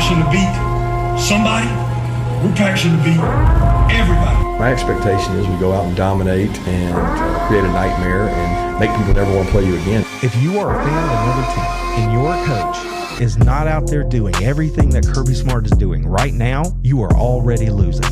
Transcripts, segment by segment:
passionate to beat somebody. We're passionate to beat everybody. My expectation is we go out and dominate and create a nightmare and make people never want to play you again. If you are a fan of another team and your coach is not out there doing everything that Kirby Smart is doing right now, you are already losing.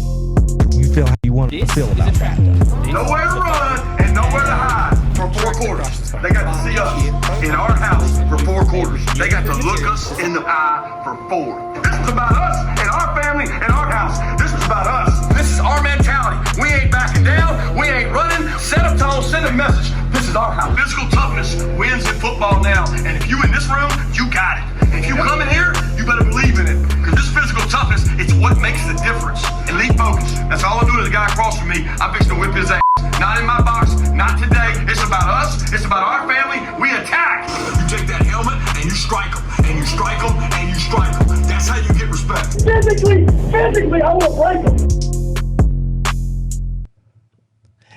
You feel how you want to feel about that. Nowhere to run and nowhere to hide for 4 quarters. They got to see us in our house for 4 quarters. They got to look us in the eye for 4. This is about us and our family and our house. This is about us. This is our mentality. We ain't backing down. We ain't running. Set a tone, send a message. This is our house. Physical toughness wins in football now. And if you in this room, you got it. And if you come in here, you better believe in it. Because this physical toughness, it's what makes the difference. Elite focus. That's all I'm doing to the guy across from me. I'm fixing to whip his ass. Not in my box, not today. It's about us. It's about our family. We attack. You take that helmet and you strike them. And you strike them and you strike them. That's how you get respect. Physically, I will break them.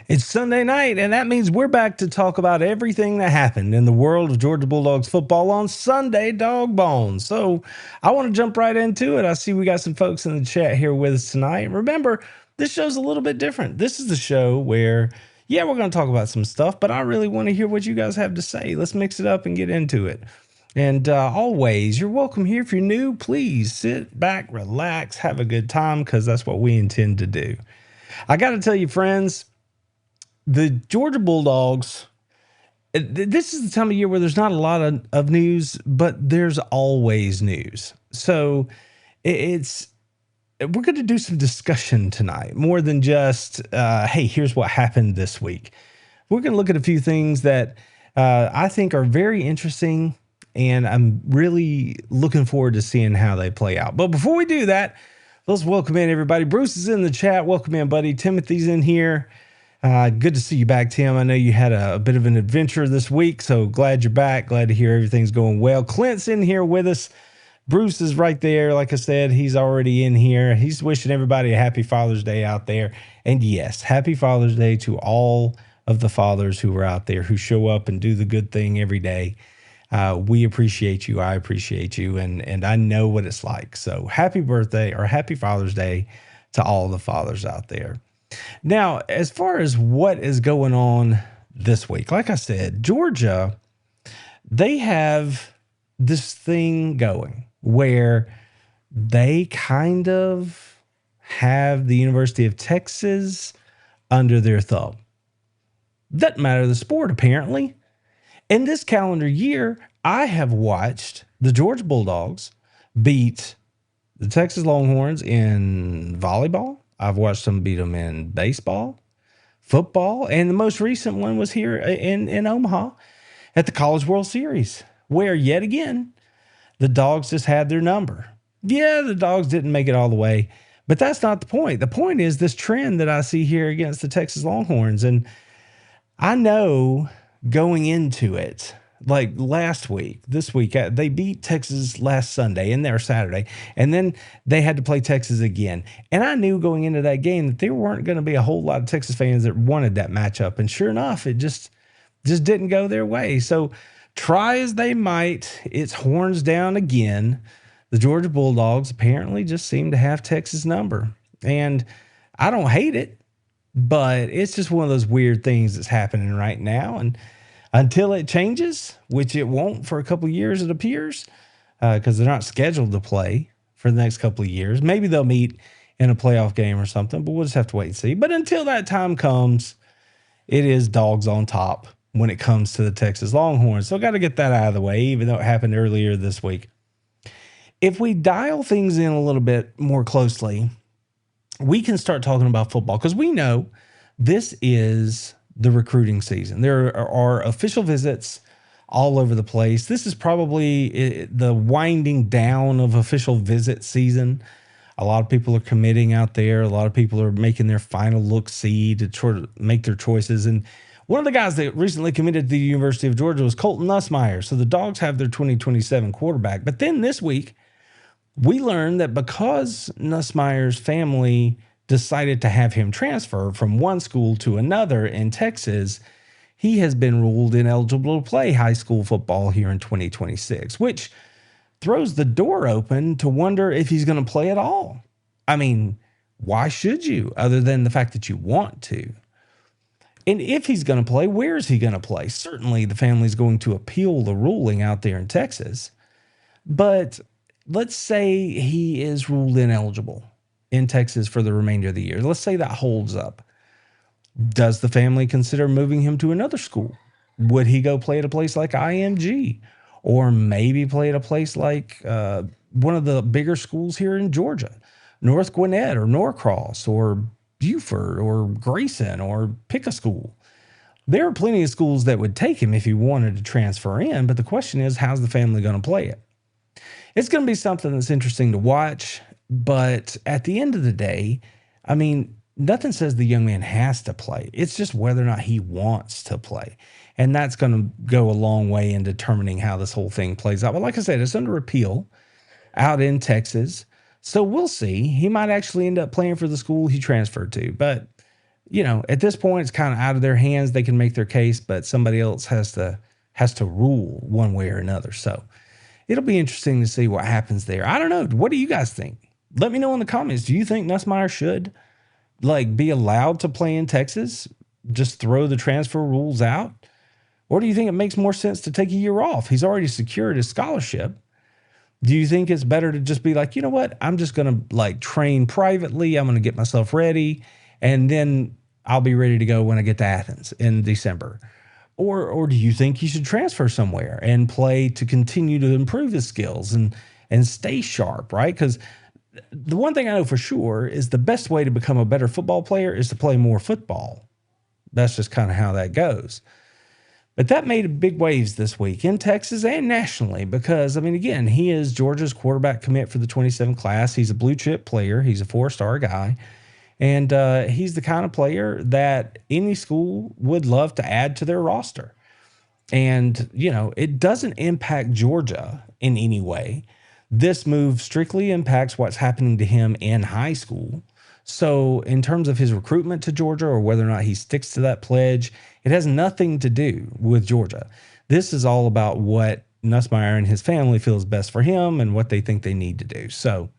It's Sunday night, and that means we're back to talk about everything that happened in the world of Georgia Bulldogs football on Sunday Dog Bones. So I want to jump right into it. I see we got some folks in the chat here with us tonight. Remember, this show's a little bit different. This is the show where, yeah, we're going to talk about some stuff, but I really want to hear what you guys have to say. Let's mix it up and get into it. And always, you're welcome here. If you're new, please sit back, relax, have a good time, because that's what we intend to do. I got to tell you, friends, the Georgia Bulldogs, this is the time of year where there's not a lot of news, but there's always news. So we're going to do some discussion tonight, more than just, hey, here's what happened this week. We're going to look at a few things that I think are very interesting, and I'm really looking forward to seeing how they play out. But before we do that, let's welcome in everybody. Bruce is in the chat. Welcome in, buddy. Timothy's in here. Good to see you back, Tim. I know you had a bit of an adventure this week, so glad you're back. Glad to hear everything's going well. Clint's in here with us. Bruce is right there. Like I said, he's already in here. He's wishing everybody a happy Father's Day out there. And yes, happy Father's Day to all of the fathers who are out there who show up and do the good thing every day. We appreciate you. I appreciate you. And I know what it's like. So happy birthday or happy Father's Day to all the fathers out there. Now, as far as what is going on this week, like I said, Georgia, they have this thing going where they kind of have the University of Texas under their thumb. Doesn't matter the sport, apparently. In this calendar year, I have watched the Georgia Bulldogs beat the Texas Longhorns in volleyball. I've watched them beat them in baseball, football, and the most recent one was here in Omaha at the College World Series, where yet again, the Dogs just had their number. Yeah, the Dogs didn't make it all the way, but that's not the point. The point is this trend that I see here against the Texas Longhorns. And I know going into it, like last week, this week, they beat Texas last Sunday and their Saturday, and then they had to play Texas again. And I knew going into that game that there weren't going to be a whole lot of Texas fans that wanted that matchup. And sure enough, it just didn't go their way. So try as they might, it's horns down again. The Georgia Bulldogs apparently just seem to have Texas' number. And I don't hate it, but it's just one of those weird things that's happening right now. And until it changes, which it won't for a couple of years, it appears, because they're not scheduled to play for the next couple of years. Maybe they'll meet in a playoff game or something, but we'll just have to wait and see. But until that time comes, it is Dogs on top when it comes to the Texas Longhorns. So got to get that out of the way, even though it happened earlier this week. If we dial things in a little bit more closely, we can start talking about football, because we know this is the recruiting season. There are official visits all over the place. This is probably the winding down of official visit season. A lot of people are committing out there. A lot of people are making their final look-see to try to make their choices. And one of the guys that recently committed to the University of Georgia was COLTON NUSSMEIER. So the Dogs have their 2027 quarterback. But then this week, we learned that because Nussmeier's family decided to have him transfer from one school to another in Texas, he has been ruled ineligible to play high school football here in 2026, which throws the door open to wonder if he's going to play at all. I mean, why should you, other than the fact that you want to? And if he's going to play, where is he going to play? Certainly the family's going to appeal the ruling out there in Texas. But let's say he is ruled ineligible in Texas for the remainder of the year. Let's say that holds up. Does the family consider moving him to another school? Would he go play at a place like IMG? Or maybe play at a place like one of the bigger schools here in Georgia, North Gwinnett or Norcross or Beaufort or Grayson, or pick a school. There are plenty of schools that would take him if he wanted to transfer in, but the question is, how's the family going to play it? It's going to be something that's interesting to watch, but at the end of the day, I mean, nothing says the young man has to play. It's just whether or not he wants to play. And that's going to go a long way in determining how this whole thing plays out. But like I said, it's under appeal out in Texas. So we'll see. He might actually end up playing for the school he transferred to. But, you know, at this point, it's kind of out of their hands. They can make their case, but somebody else has to rule one way or another. So it'll be interesting to see what happens there. I don't know. What do you guys think? Let me know in the comments. Do you think NUSSMEIER should be allowed to play in Texas? Just throw the transfer rules out? Or do you think it makes more sense to take a year off? He's already secured his scholarship. Do you think it's better to just be like, you know what? I'm just going to train privately. I'm going to get myself ready, and then I'll be ready to go when I get to Athens in December. Or do you think he should transfer somewhere and play to continue to improve his skills and stay sharp, right? Because the one thing I know for sure is the best way to become a better football player is to play more football. That's just kind of how that goes. But that made big waves this week in Texas and nationally because, I mean, again, he is Georgia's quarterback commit for the 27 class. He's a blue chip player. He's a 4-star guy. And he's the kind of player that any school would love to add to their roster. And, you know, it doesn't impact Georgia in any way. This move strictly impacts what's happening to him in high school. So in terms of his recruitment to Georgia or whether or not he sticks to that pledge, it has nothing to do with Georgia. This is all about what NUSSMEIER and his family feels best for him and what they think they need to do. So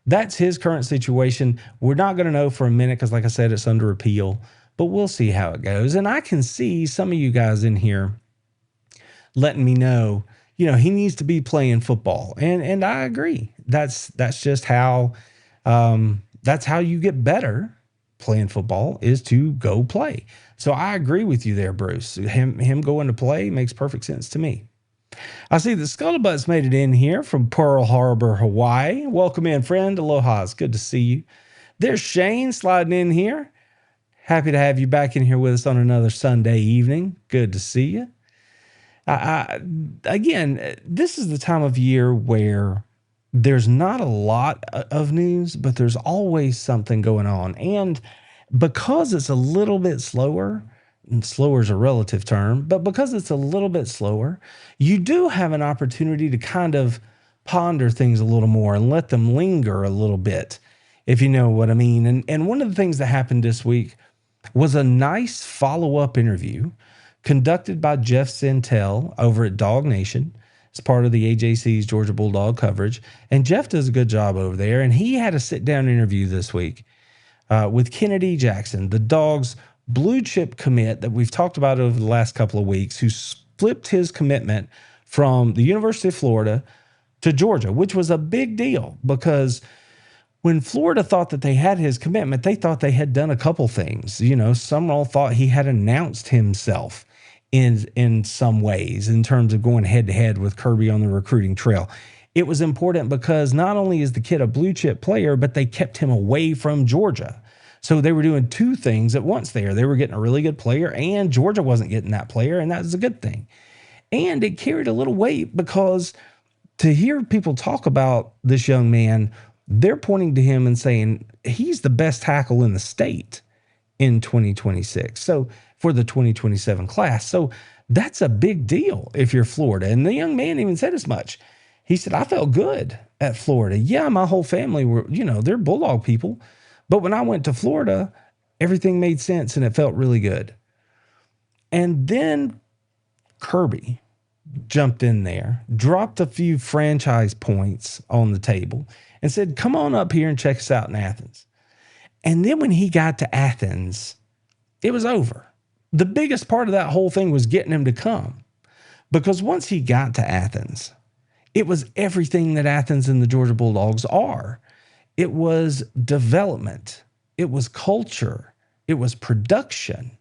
that's his current situation. We're not going to know for a minute because, like I said, it's under appeal, but we'll see how it goes. And I can see some of you guys in here letting me know, you know, he needs to be playing football. And I agree. That's just how that's how you get better playing football, is to go play. So I agree with you there, Bruce. Him going to play makes perfect sense to me. I see that Scuttlebutt's made it in here from Pearl Harbor, Hawaii. Welcome in, friend. Aloha. It's good to see you. There's Shane sliding in here. Happy to have you back in here with us on another Sunday evening. Good to see you. Again, this is the time of year where there's not a lot of news, but there's always something going on. And because it's a little bit slower, and slower is a relative term, but because it's a little bit slower, you do have an opportunity to kind of ponder things a little more and let them linger a little bit, if you know what I mean. And one of the things that happened this week was a nice follow-up interview conducted by Jeff Sintel over at Dog Nation. It's part of the AJC's Georgia Bulldog coverage. And Jeff does a good job over there. And he had a sit-down interview this week with Kennedee Jackson, the Dogs blue chip commit that we've talked about over the last couple of weeks, who flipped his commitment from the University of Florida to Georgia, which was a big deal because when Florida thought that they had his commitment, they thought they had done a couple things. You know, some all thought he had announced himself in some ways in terms of going head to head with Kirby on the recruiting trail. It was important because not only is the kid a blue chip player, but they kept him away from Georgia. So they were doing two things at once there. They were getting a really good player, and Georgia wasn't getting that player, and that was a good thing. And it carried a little weight because to hear people talk about this young man, they're pointing to him and saying he's the best tackle in the state in 2026. So for the 2027 class. So that's a big deal if you're Florida. And the young man even said as much. He said, I felt good at Florida. Yeah, my whole family were, you know, they're Bulldog people. But when I went to Florida, everything made sense and it felt really good. And then Kirby jumped in there, dropped a few franchise points on the table, and said, come on up here and check us out in Athens. And then when he got to Athens, it was over. The biggest part of that whole thing was getting him to come. Because once he got to Athens, it was everything that Athens and the Georgia Bulldogs are. It was development. It was culture. It was production.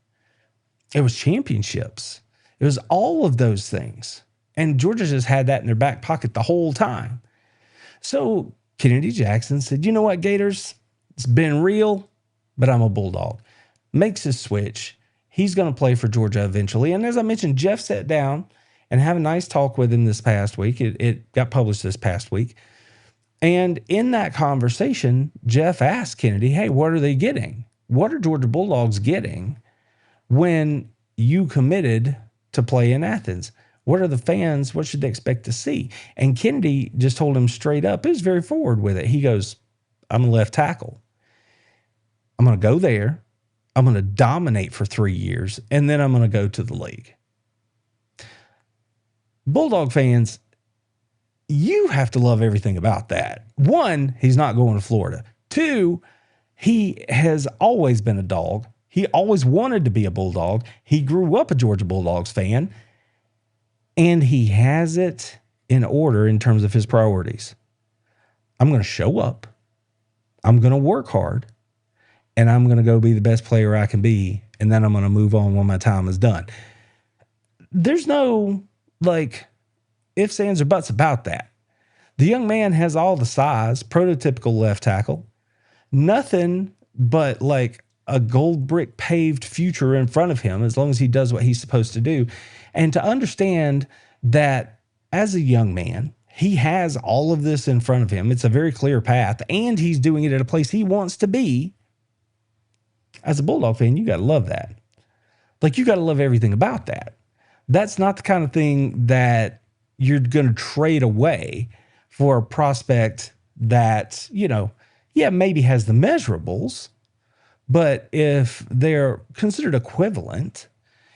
It was championships. It was all of those things. And Georgia just had that in their back pocket the whole time. So Kennedy Jackson said, you know what, Gators? It's been real, but I'm a Bulldog. Makes his switch. He's going to play for Georgia eventually. And as I mentioned, Jeff sat down and had a nice talk with him this past week. It got published this past week. And in that conversation, Jeff asked Kennedy, hey, what are they getting? What are Georgia Bulldogs getting when you committed to play in Athens? What are the fans? What should they expect to see? And Kennedy just told him straight up, he was very forward with it. He goes, I'm a left tackle. I'm going to go there. I'm going to dominate for 3 years, and then I'm going to go to the league. Bulldog fans, you have to love everything about that. One, he's not going to Florida. Two, he has always been a dog. He always wanted to be a Bulldog. He grew up a Georgia Bulldogs fan, and he has it in order in terms of his priorities. I'm going to show up. I'm going to work hard, and I'm going to go be the best player I can be, and then I'm going to move on when my time is done. There's no, ifs, ands, or buts about that. The young man has all the size, prototypical left tackle, nothing but a gold brick paved future in front of him as long as he does what he's supposed to do. And to understand that as a young man, he has all of this in front of him. It's a very clear path, and he's doing it at a place he wants to be. As a Bulldog fan, you got to love that. You got to love everything about that. That's not the kind of thing that you're going to trade away for a prospect that, maybe has the measurables, but if they're considered equivalent,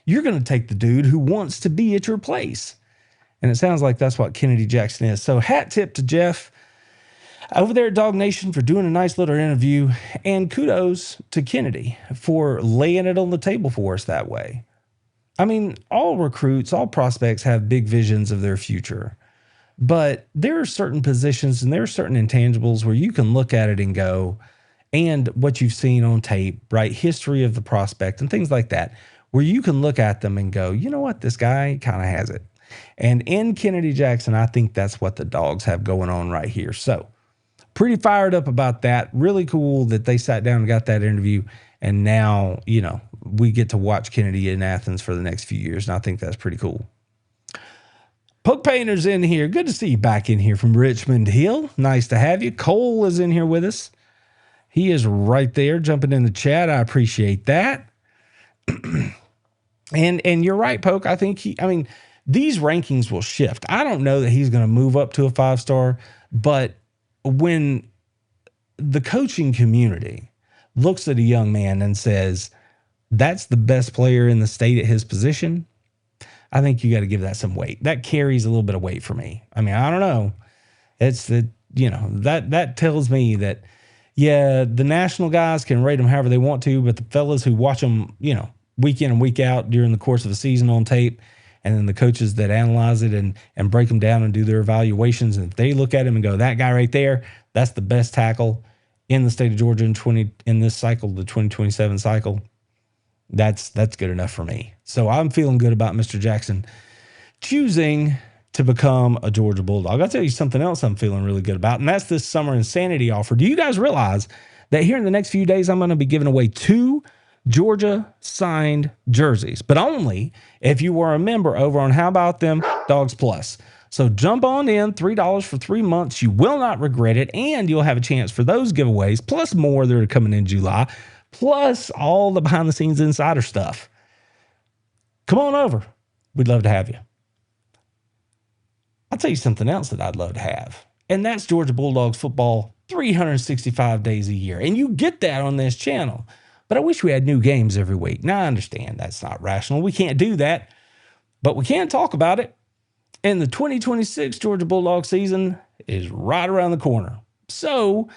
you're going to take the dude who wants to be at your place. And it sounds like that's what Kennedy Jackson is. So hat tip to Jeff over there at Dog Nation for doing a nice little interview, and kudos to Kennedy for laying it on the table for us that way. I mean, all recruits, all prospects have big visions of their future, but there are certain positions and there are certain intangibles where you can look at it and go, and what you've seen on tape, right? History of the prospect and things like that, where you can look at them and go, you know what? This guy kind of has it. And in Kennedy Jackson, I think that's what the Dogs have going on right here. So pretty fired up about that. Really cool that they sat down and got that interview. And now, we get to watch Kennedy in Athens for the next few years. And I think that's pretty cool. Poke Painter's in here. Good to see you back in here from Richmond Hill. Nice to have you. Cole is in here with us. He is right there jumping in the chat. I appreciate that. And you're right, Poke. I think these rankings will shift. I don't know that he's going to move up to a 5-star, but when the coaching community looks at a young man and says, that's the best player in the state at his position, I think you got to give that some weight. That carries a little bit of weight for me. I mean, I don't know. It's that tells me that, the national guys can rate them however they want to, but the fellas who watch them, week in and week out during the course of a season on tape, and then the coaches that analyze it and break them down and do their evaluations, and if they look at him and go, that guy right there, that's the best tackle in the state of Georgia in this cycle, the 2027 cycle, that's good enough for me. So I'm feeling good about Mr. Jackson choosing to become a Georgia Bulldog. I'll tell you something else I'm feeling really good about, and that's this Summer Insanity offer. Do you guys realize that here in the next few days, I'm going to be giving away 2 Georgia signed jerseys, but only if you were a member over on How About Them Dogs Plus. So jump on in, $3 for 3 months. You will not regret it, and you'll have a chance for those giveaways, plus more that are coming in July, plus all the behind-the-scenes insider stuff. Come on over. We'd love to have you. I'll tell you something else that I'd love to have, and that's Georgia Bulldogs football 365 days a year, and you get that on this channel. But I wish we had new games every week. Now, I understand that's not rational. We can't do that, but we can talk about it. And the 2026 Georgia Bulldog season is right around the corner. So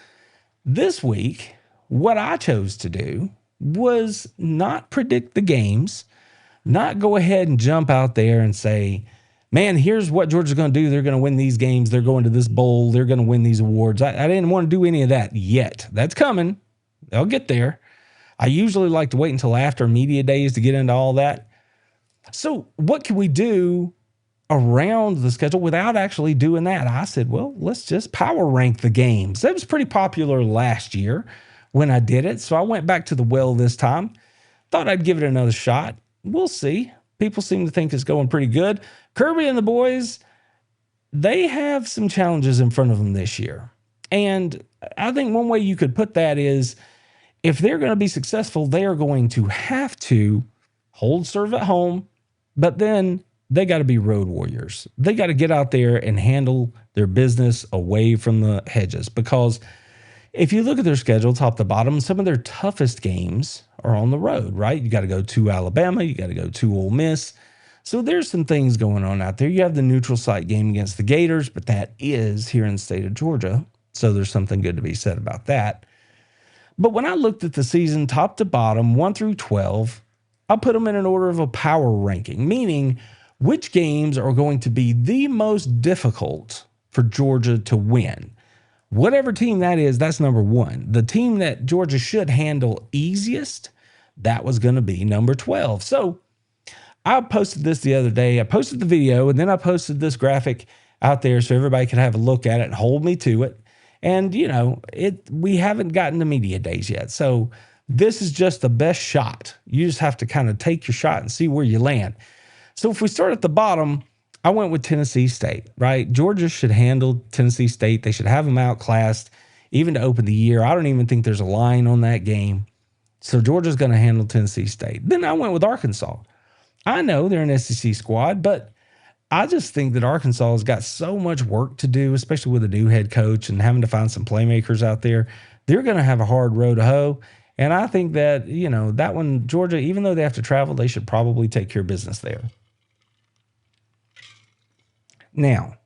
this week, what I chose to do was not predict the games, not go ahead and jump out there and say, man, here's what Georgia's going to do. They're going to win these games. They're going to this bowl. They're going to win these awards. I didn't want to do any of that yet. That's coming. They'll get there. I usually like to wait until after media days to get into all that. So what can we do around the schedule without actually doing that? I said, well, let's just power rank the games. That was pretty popular last year when I did it. So I went back to the well this time. Thought I'd give it another shot. We'll see. People seem to think it's going pretty good. Kirby and the boys, they have some challenges in front of them this year. And I think one way you could put that is if they're going to be successful, they are going to have to hold serve at home, but then they got to be road warriors. They got to get out there and handle their business away from the hedges, because if you look at their schedule, top to bottom, some of their toughest games are on the road, right? You got to go to Alabama. You got to go to Ole Miss. So there's some things going on out there. You have the neutral site game against the Gators, but that is here in the state of Georgia. So there's something good to be said about that. But when I looked at the season top to bottom, 1 through 12, I put them in an order of a power ranking, meaning which games are going to be the most difficult for Georgia to win. Whatever team that is, that's number one. The team that Georgia should handle easiest, that was going to be number 12. So I posted this the other day. I posted the video, and then I posted this graphic out there so everybody could have a look at it and hold me to it. And, you know, we haven't gotten to media days yet. So this is just the best shot. You just have to kind of take your shot and see where you land. So if we start at the bottom, I went with Tennessee State, right? Georgia should handle Tennessee State. They should have them outclassed even to open the year. I don't even think there's a line on that game. So Georgia's going to handle Tennessee State. Then I went with Arkansas. I know they're an SEC squad, but I just think that Arkansas has got so much work to do, especially with a new head coach and having to find some playmakers out there. They're going to have a hard road to hoe. And I think that, you know, that one, Georgia, even though they have to travel, they should probably take care of business there. Now,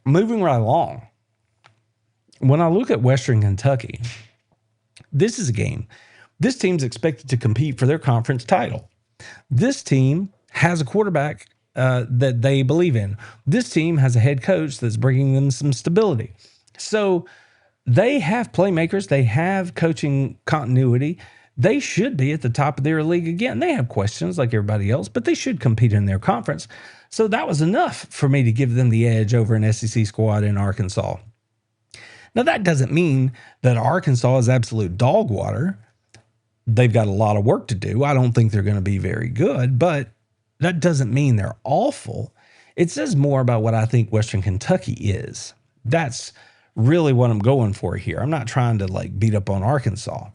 moving right along, when I look at Western Kentucky, this is a game. This team's expected to compete for their conference title. This team has a quarterback that they believe in. This team has a head coach that's bringing them some stability. So they have playmakers. They have coaching continuity. They should be at the top of their league again. They have questions like everybody else, but they should compete in their conference. So that was enough for me to give them the edge over an SEC squad in Arkansas. Now, that doesn't mean that Arkansas is absolute dog water. They've got a lot of work to do. I don't think they're going to be very good, but that doesn't mean they're awful. It says more about what I think Western Kentucky is. That's really what I'm going for here. I'm not trying to like beat up on Arkansas,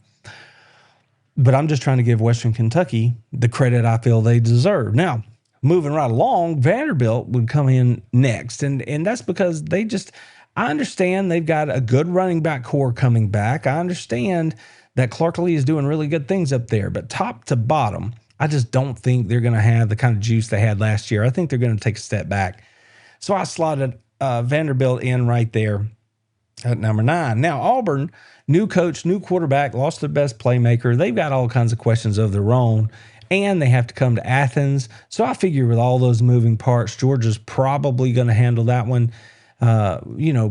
but I'm just trying to give Western Kentucky the credit I feel they deserve. Now, moving right along, Vanderbilt would come in next, and that's because I understand they've got a good running back core coming back. I understand that Clark Lee is doing really good things up there, but top to bottom, I just don't think they're going to have the kind of juice they had last year. I think they're going to take a step back. So I slotted Vanderbilt in right there at number 9. Now, Auburn, new coach, new quarterback, lost their best playmaker. They've got all kinds of questions of their own, and they have to come to Athens. So I figure with all those moving parts, Georgia's probably going to handle that one,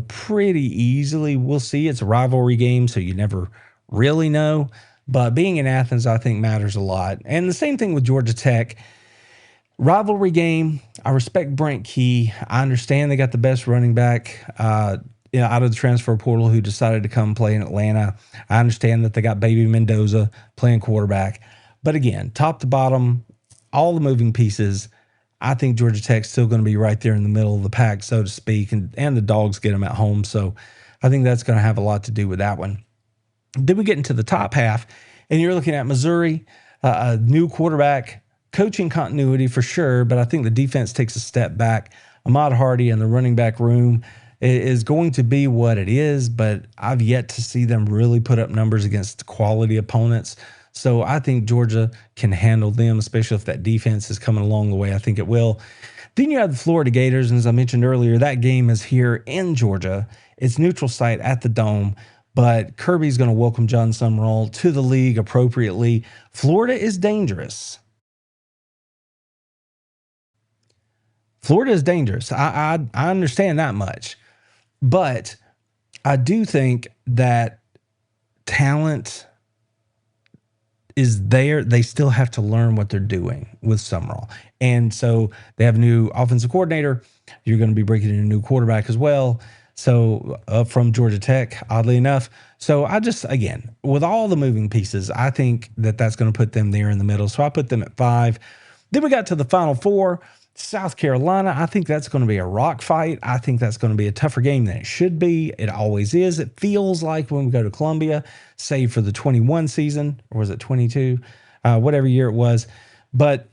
pretty easily. We'll see. It's a rivalry game, so you never really know. But being in Athens, I think, matters a lot. And the same thing with Georgia Tech. Rivalry game. I respect Brent Key. I understand they got the best running back out of the transfer portal who decided to come play in Atlanta. I understand that they got Baby Mendoza playing quarterback. But again, top to bottom, all the moving pieces, I think Georgia Tech's still going to be right there in the middle of the pack, so to speak, and the Dogs get them at home. So I think that's going to have a lot to do with that one. Then we get into the top half, and you're looking at Missouri, a new quarterback, coaching continuity for sure, but I think the defense takes a step back. Ahmad Hardy and the running back room is going to be what it is, but I've yet to see them really put up numbers against quality opponents. So I think Georgia can handle them, especially if that defense is coming along the way I think it will. Then you have the Florida Gators, and as I mentioned earlier, that game is here in Georgia. It's neutral site at the Dome, but Kirby's going to welcome John Summerall to the league appropriately. Florida is dangerous. Florida is dangerous. I understand that much, but I do think that talent is there. They still have to learn what they're doing with Summerall. And so they have a new offensive coordinator. You're going to be bringing in a new quarterback as well. So from Georgia Tech, oddly enough. So I just, again, with all the moving pieces, I think that that's going to put them there in the middle. So I put them at 5. Then we got to the Final Four. South Carolina, I think that's going to be a rock fight. I think that's going to be a tougher game than it should be. It always is. It feels like when we go to Columbia, save for the 21 season, or was it 22? Whatever year it was. But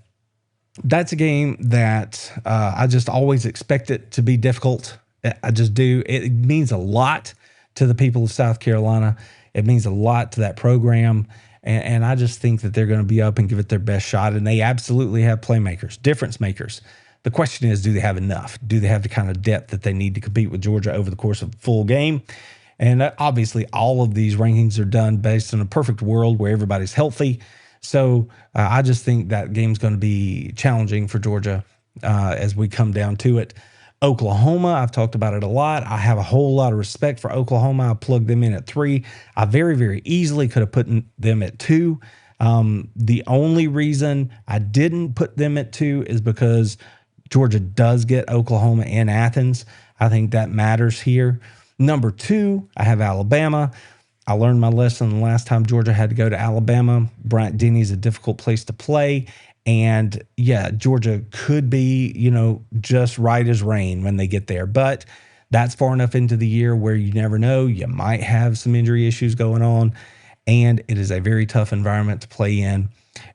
that's a game that I just always expect it to be difficult. I just do. It means a lot to the people of South Carolina. It means a lot to that program. And I just think that they're going to be up and give it their best shot. And they absolutely have playmakers, difference makers. The question is, do they have enough? Do they have the kind of depth that they need to compete with Georgia over the course of a full game? And obviously, all of these rankings are done based on a perfect world where everybody's healthy. So I just think that game's going to be challenging for Georgia as we come down to it. Oklahoma, I've talked about it a lot. I have a whole lot of respect for Oklahoma. I plugged them in at 3. I very, very easily could have put them at 2. The only reason I didn't put them at 2 is because Georgia does get Oklahoma in Athens. I think that matters here. Number 2, I have Alabama. I learned my lesson the last time Georgia had to go to Alabama. Bryant Denny is a difficult place to play. And yeah, Georgia could be, just right as rain when they get there. But that's far enough into the year where you never know. You might have some injury issues going on. And it is a very tough environment to play in.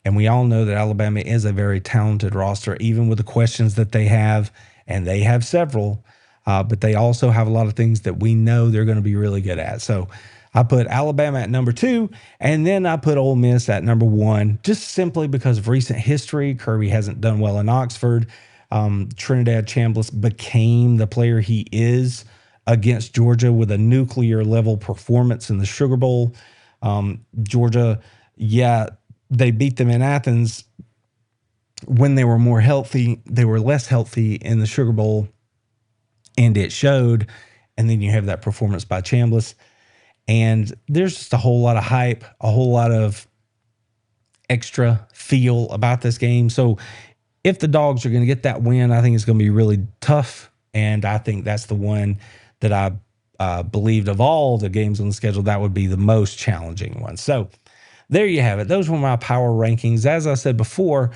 And we all know that Alabama is a very talented roster, even with the questions that they have. And they have several. But they also have a lot of things that we know they're going to be really good at. So I put Alabama at number 2, and then I put Ole Miss at number 1, just simply because of recent history. Kirby hasn't done well in Oxford. Trinidad Chambliss became the player he is against Georgia with a nuclear level performance in the Sugar Bowl. Georgia, they beat them in Athens when they were more healthy. They were less healthy in the Sugar Bowl, and it showed. And then you have that performance by Chambliss. And there's just a whole lot of hype, a whole lot of extra feel about this game. So if the Dogs are going to get that win, I think it's going to be really tough. And I think that's the one that I believed of all the games on the schedule, that would be the most challenging one. So there you have it. Those were my power rankings. As I said before,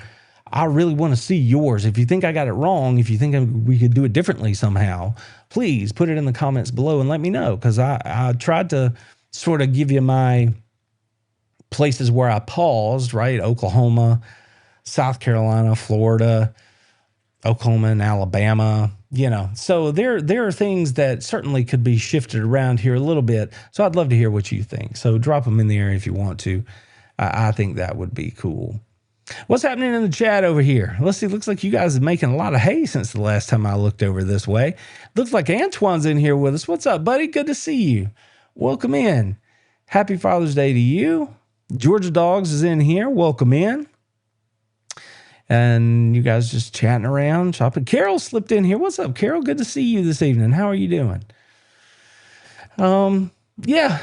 I really want to see yours. If you think I got it wrong, if you think we could do it differently somehow, please put it in the comments below and let me know, because I tried to sort of give you my places where I paused, right? Oklahoma, South Carolina, Florida, Oklahoma and Alabama, So there are things that certainly could be shifted around here a little bit. So I'd love to hear what you think. So drop them in the area if you want to. I think that would be cool. What's happening in the chat over here? Let's see. Looks like you guys are making a lot of hay since the last time I looked over this way. Looks like Antoine's in here with us. What's up, buddy? Good to see you. Welcome in. Happy Father's Day to you. Georgia Dogs is in here. Welcome in. And you guys just chatting around, shopping. Carol slipped in here. What's up, Carol? Good to see you this evening. How are you doing? Yeah.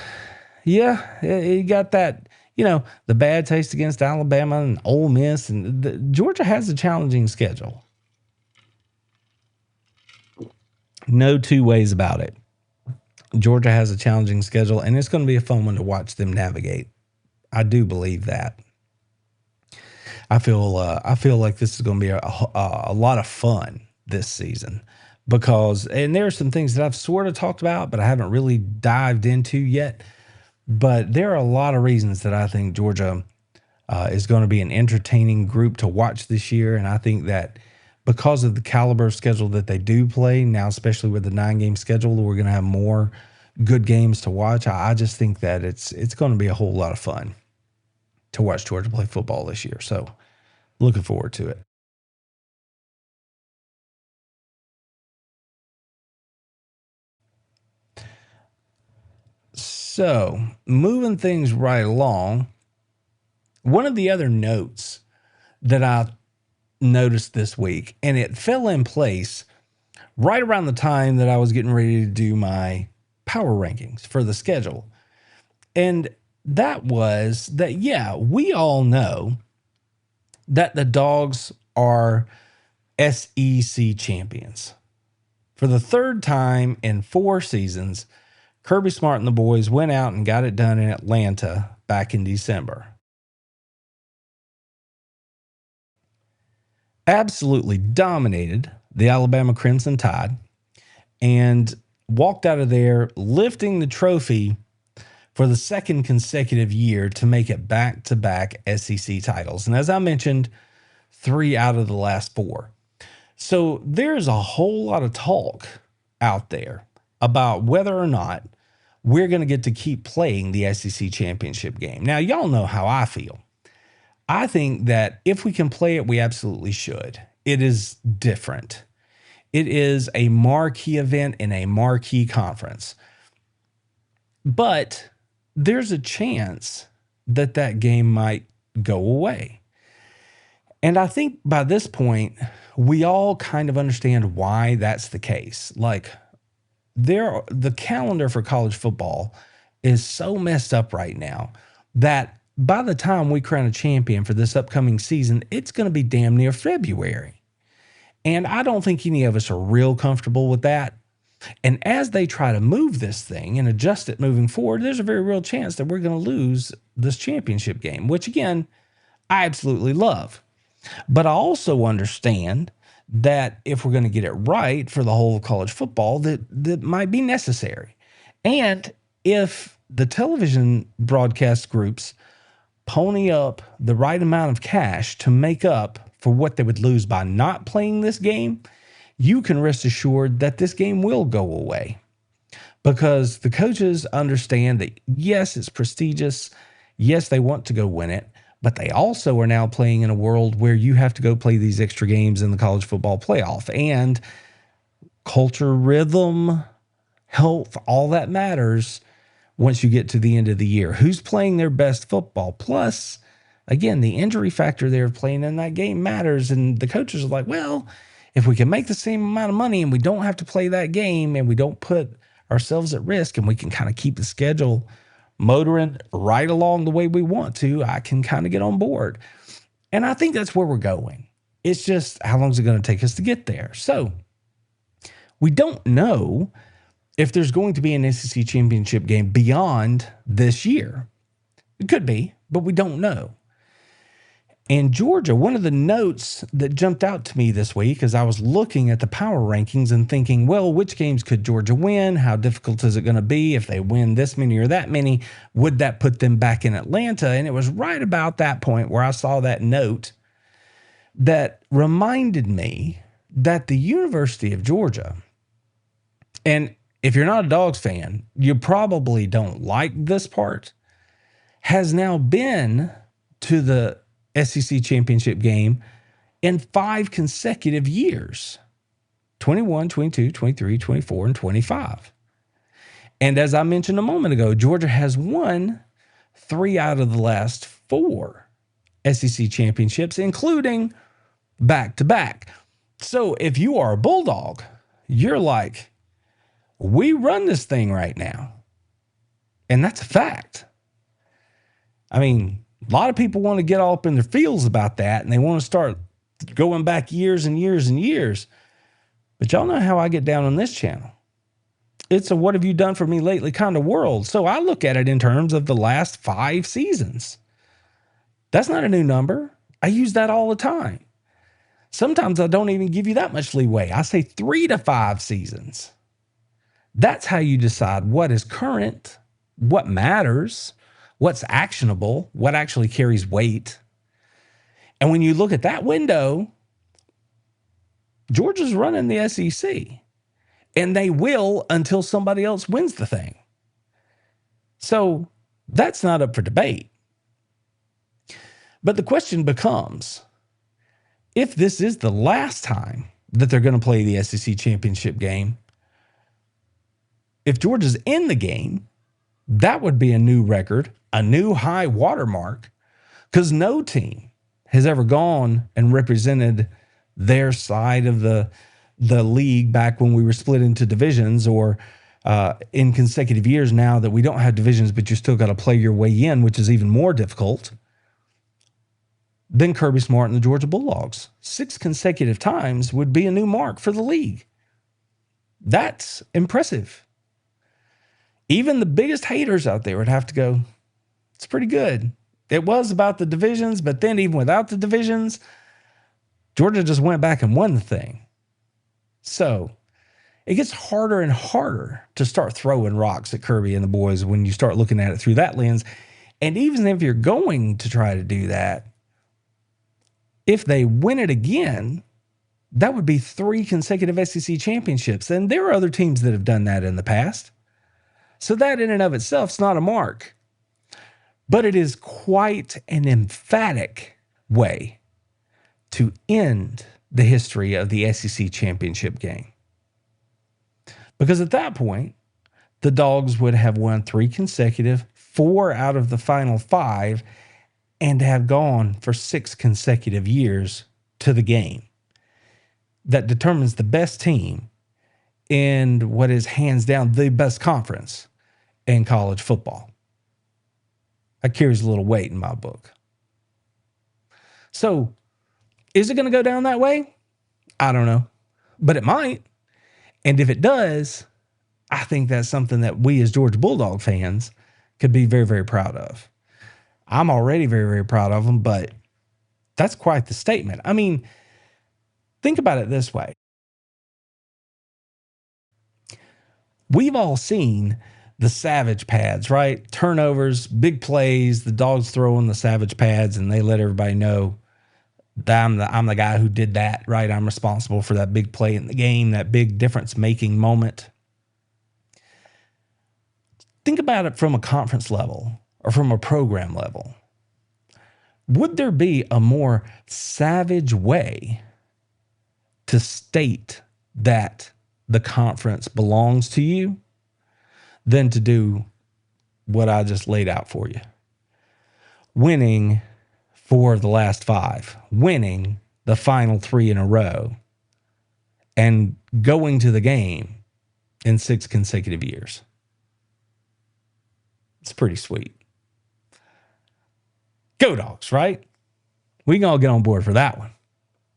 You got that. The bad taste against Alabama and Ole Miss, and Georgia has a challenging schedule. No two ways about it. Georgia has a challenging schedule, and it's going to be a fun one to watch them navigate. I do believe that. I feel like this is going to be a lot of fun this season because, and there are some things that I've sort of talked about, but I haven't really dived into yet. But there are a lot of reasons that I think Georgia is going to be an entertaining group to watch this year. And I think that because of the caliber of schedule that they do play now, especially with the 9-game schedule, we're going to have more good games to watch. I just think that it's going to be a whole lot of fun to watch Georgia play football this year. So looking forward to it. So, moving things right along, one of the other notes that I noticed this week, and it fell in place right around the time that I was getting ready to do my power rankings for the schedule. And that was that, yeah, we all know that the Dogs are SEC champions. For the third time in 4 seasons, Kirby Smart and the boys went out and got it done in Atlanta back in December. Absolutely dominated the Alabama Crimson Tide and walked out of there lifting the trophy for the second consecutive year to make it back-to-back SEC titles. And as I mentioned, 3 out of the last 4. So there's a whole lot of talk out there about whether or not we're going to get to keep playing the SEC championship game. Now, y'all know how I feel. I think that if we can play it, we absolutely should. It is different. It is a marquee event in a marquee conference. But there's a chance that that game might go away. And I think by this point, we all kind of understand why that's the case. Like, the calendar for college football is so messed up right now that by the time we crown a champion for this upcoming season, it's going to be damn near February. And I don't think any of us are real comfortable with that. And as they try to move this thing and adjust it moving forward, there's a very real chance that we're going to lose this championship game, which again, I absolutely love. But I also understand that if we're going to get it right for the whole of college football, that might be necessary. And if the television broadcast groups pony up the right amount of cash to make up for what they would lose by not playing this game, you can rest assured that this game will go away. Because the coaches understand that, yes, it's prestigious. Yes, they want to go win it. But they also are now playing in a world where you have to go play these extra games in the college football playoff. And culture, rhythm, health, all that matters once you get to the end of the year. Who's playing their best football? Plus, again, the injury factor there of playing in that game matters. And the coaches are like, well, if we can make the same amount of money and we don't have to play that game and we don't put ourselves at risk and we can kind of keep the schedule motoring right along the way we want to, I can kind of get on board. And I think that's where we're going. It's just, how long is it going to take us to get there? So we don't know if there's going to be an SEC championship game beyond this year. It could be, but we don't know. And Georgia, one of the notes that jumped out to me this week as I was looking at the power rankings and thinking, well, which games could Georgia win? How difficult is it going to be if they win this many or that many? Would that put them back in Atlanta? And it was right about that point where I saw that note that reminded me that the University of Georgia, and if you're not a Dogs fan, you probably don't like this part, has now been to the SEC championship game in 5 consecutive years, 21, 22, 23, 24, and 25. And as I mentioned a moment ago, Georgia has won 3 out of the last 4 SEC championships, including back-to-back. So if you are a Bulldog, you're like, we run this thing right now. And that's a fact. I mean, a lot of people want to get all up in their feels about that, and they want to start going back years and years and years. But y'all know how I get down on this channel. It's a what have you done for me lately kind of world. So I look at it in terms of the last 5 seasons. That's not a new number. I use that all the time. Sometimes I don't even give you that much leeway. I say 3 to 5 seasons. That's how you decide what is current, what matters, what's actionable, what actually carries weight. And when you look at that window, Georgia's running the SEC. And they will until somebody else wins the thing. So that's not up for debate. But the question becomes, if this is the last time that they're going to play the SEC championship game, if Georgia's in the game, That would be a new record, a new high watermark, because no team has ever gone and represented their side of the league back when we were split into divisions, or in consecutive years now that we don't have divisions, but you still got to play your way in, which is even more difficult, than Kirby Smart and the Georgia Bulldogs. 6 consecutive times would be a new mark for the league. That's impressive. Even the biggest haters out there would have to go, it's pretty good. It was about the divisions, but then even without the divisions, Georgia just went back and won the thing. So it gets harder and harder to start throwing rocks at Kirby and the boys when you start looking at it through that lens. And even if you're going to try to do that, if they win it again, that would be 3 consecutive SEC championships. And there are other teams that have done that in the past. So that in and of itself is not a mark. But it is quite an emphatic way to end the history of the SEC championship game. Because at that point, the Dogs would have won 3 consecutive, 4 out of the final 5, and have gone for 6 consecutive years to the game that determines the best team in what is hands down the best conference in college football. That carries a little weight in my book. So, is it going to go down that way? I don't know, but it might. And if it does, I think that's something that we as Georgia Bulldog fans could be very, very proud of. I'm already very, very proud of them, but that's quite the statement. I mean, think about it this way. We've all seen the savage pads, right? Turnovers, big plays, the Dogs throw in the savage pads and they let everybody know that I'm the guy who did that, right? I'm responsible for that big play in the game, that big difference-making moment. Think about it from a conference level or from a program level. Would there be a more savage way to state that the conference belongs to you than to do what I just laid out for you? Winning 4 of the last 5, winning the final 3 in a row, and going to the game in 6 consecutive years. It's pretty sweet. Go Dogs, right? We can all get on board for that one.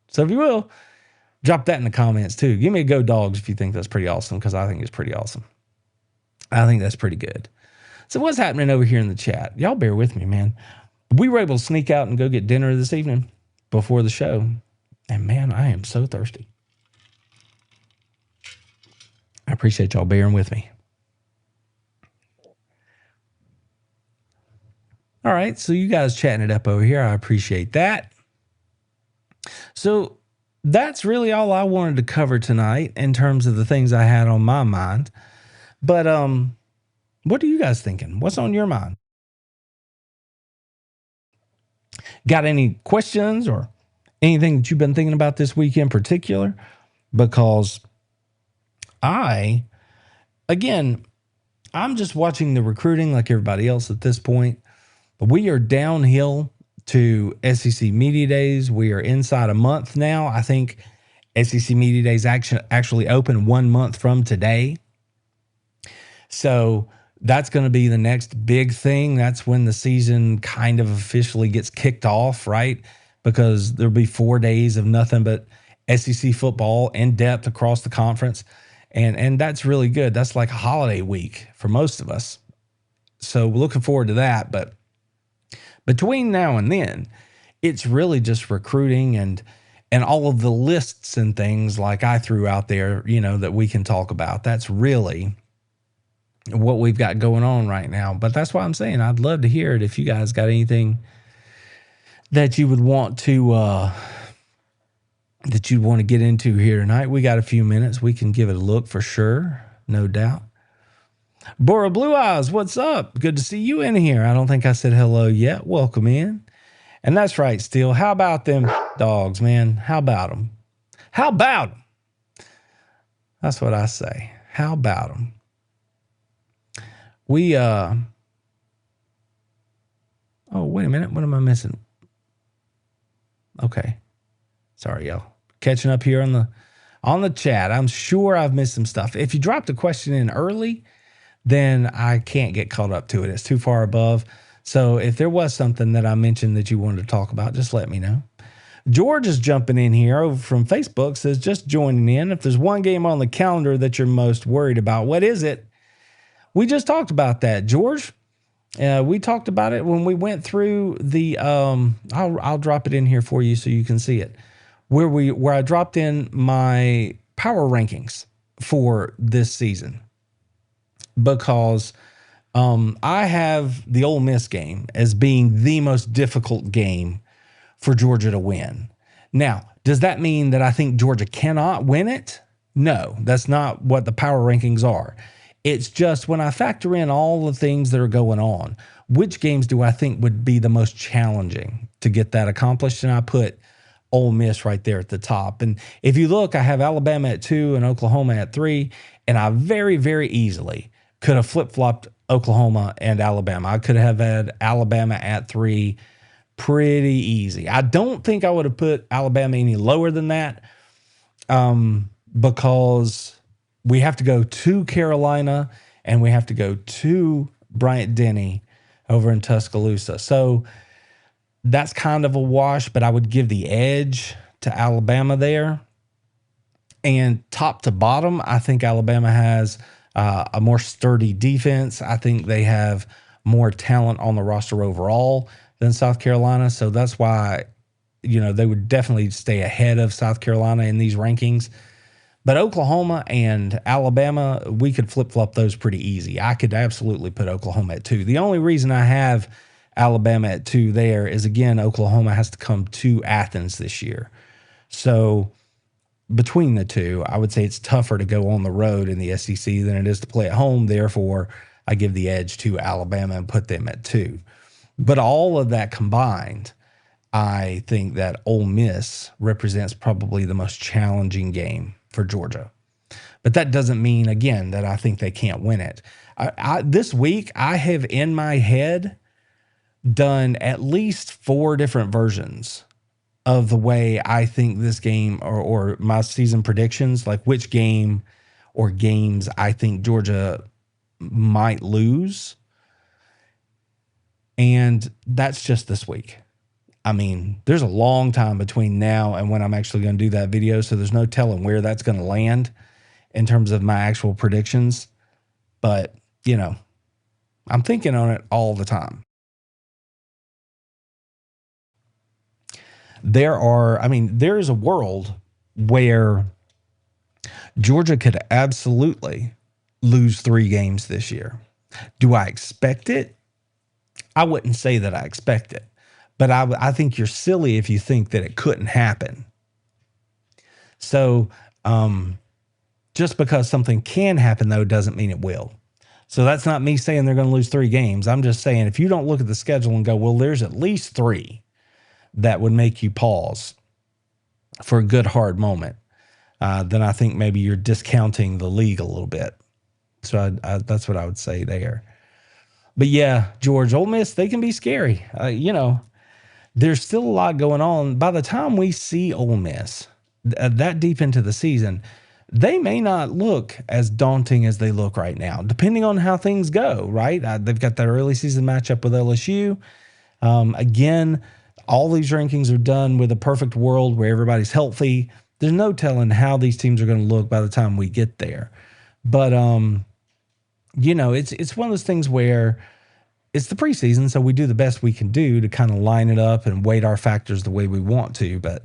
So if you will, drop that in the comments too. Give me a go Dogs if you think that's pretty awesome, because I think it's pretty awesome. I think that's pretty good. So what's happening over here in the chat? Y'all bear with me, man. We were able to sneak out and go get dinner this evening before the show. And man, I am so thirsty. I appreciate y'all bearing with me. All right, so you guys chatting it up over here. I appreciate that. So that's really all I wanted to cover tonight in terms of the things I had on my mind. But what are you guys thinking? What's on your mind? Got any questions or anything that you've been thinking about this week in particular? Because I'm just watching the recruiting like everybody else at this point. But we are downhill to SEC Media Days. We are inside a month now. I think SEC Media Days actually open 1 month from today. So that's going to be the next big thing. That's when the season kind of officially gets kicked off, right? Because there'll be 4 days of nothing but SEC football in depth across the conference. And that's really good. That's like a holiday week for most of us. So we're looking forward to that. But between now and then, it's really just recruiting and all of the lists and things like I threw out there, that we can talk about. That's really what we've got going on right now. But that's why I'm saying I'd love to hear it if you guys got anything that you would want to get into here tonight. We got a few minutes. We can give it a look for sure, no doubt. Bora Blue Eyes, what's up? Good to see you in here. I don't think I said hello yet. Welcome in. And that's right, Steele. How about them dogs, man? How about them? How about them? That's what I say. How about them? We oh, wait a minute. What am I missing? Okay. Sorry, y'all. Catching up here on the chat. I'm sure I've missed some stuff. If you dropped a question in early, then I can't get caught up to it. It's too far above. So if there was something that I mentioned that you wanted to talk about, just let me know. George is jumping in here over from Facebook, says, just joining in. If there's one game on the calendar that you're most worried about, what is it? We just talked about that, George. We talked about it when we went through the, I'll drop it in here for you so you can see it, where I dropped in my power rankings for this season, because I have the Ole Miss game as being the most difficult game for Georgia to win. Now, does that mean that I think Georgia cannot win it? No, that's not what the power rankings are. It's just when I factor in all the things that are going on, which games do I think would be the most challenging to get that accomplished? And I put Ole Miss right there at the top. And if you look, I have Alabama at 2 and Oklahoma at 3, and I very, very easily could have flip-flopped Oklahoma and Alabama. I could have had Alabama at 3 pretty easy. I don't think I would have put Alabama any lower than that, because we have to go to Carolina and we have to go to Bryant-Denny over in Tuscaloosa. So that's kind of a wash, but I would give the edge to Alabama there. And top to bottom, I think Alabama has a more sturdy defense. I think they have more talent on the roster overall than South Carolina. So that's why, they would definitely stay ahead of South Carolina in these rankings. But Oklahoma and Alabama, we could flip-flop those pretty easy. I could absolutely put Oklahoma at 2. The only reason I have Alabama at 2 there is, again, Oklahoma has to come to Athens this year. So between the two, I would say it's tougher to go on the road in the SEC than it is to play at home. Therefore, I give the edge to Alabama and put them at 2. But all of that combined, I think that Ole Miss represents probably the most challenging game for Georgia. But that doesn't mean, again, that I think they can't win it. This week, I have in my head done at least 4 different versions of the way I think this game, or my season predictions, like which game or games I think Georgia might lose. And that's just this week. I mean, there's a long time between now and when I'm actually going to do that video, so there's no telling where that's going to land in terms of my actual predictions. But, I'm thinking on it all the time. There is a world where Georgia could absolutely lose 3 games this year. Do I expect it? I wouldn't say that I expect it. But I think you're silly if you think that it couldn't happen. So just because something can happen, though, doesn't mean it will. So that's not me saying they're going to lose 3 games. I'm just saying if you don't look at the schedule and go, well, there's at least 3 that would make you pause for a good, hard moment, then I think maybe you're discounting the league a little bit. So that's what I would say there. But yeah, George, Ole Miss, they can be scary. There's still a lot going on. By the time we see Ole Miss that deep into the season, they may not look as daunting as they look right now, depending on how things go, right? They've got that early season matchup with LSU. Again, all these rankings are done with a perfect world where everybody's healthy. There's no telling how these teams are going to look by the time we get there. But, it's one of those things where it's the preseason, so we do the best we can do to kind of line it up and weight our factors the way we want to. But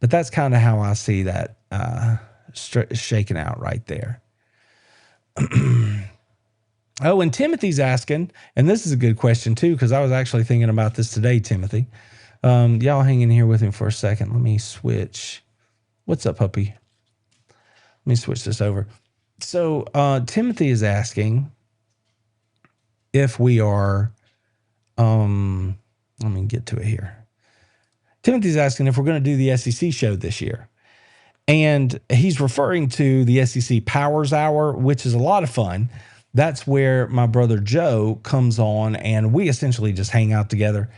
that's kind of how I see that shaking out right there. Oh, and Timothy's asking, and this is a good question too, because I was actually thinking about this today, Timothy. Y'all hang in here with me for a second. Let me switch. What's up, puppy? Let me switch this over. So Timothy is asking if we are, let me get to it here. Timothy's asking if we're going to do the SEC show this year. And he's referring to the SEC Powers Hour, which is a lot of fun. that's where my brother Joe comes on, and we essentially just hang out together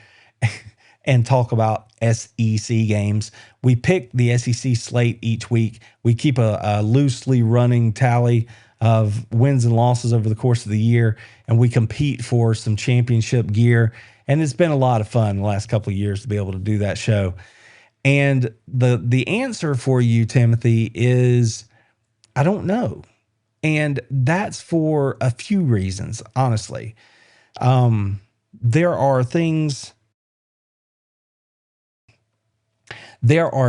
and talk about SEC games. We pick the SEC slate each week. We keep a loosely running tally of wins and losses over the course of the year, and we compete for some championship gear. And it's been a lot of fun the last couple of years to be able to do that show. And the answer for you, Timothy, is I don't know. And that's for a few reasons, honestly. There are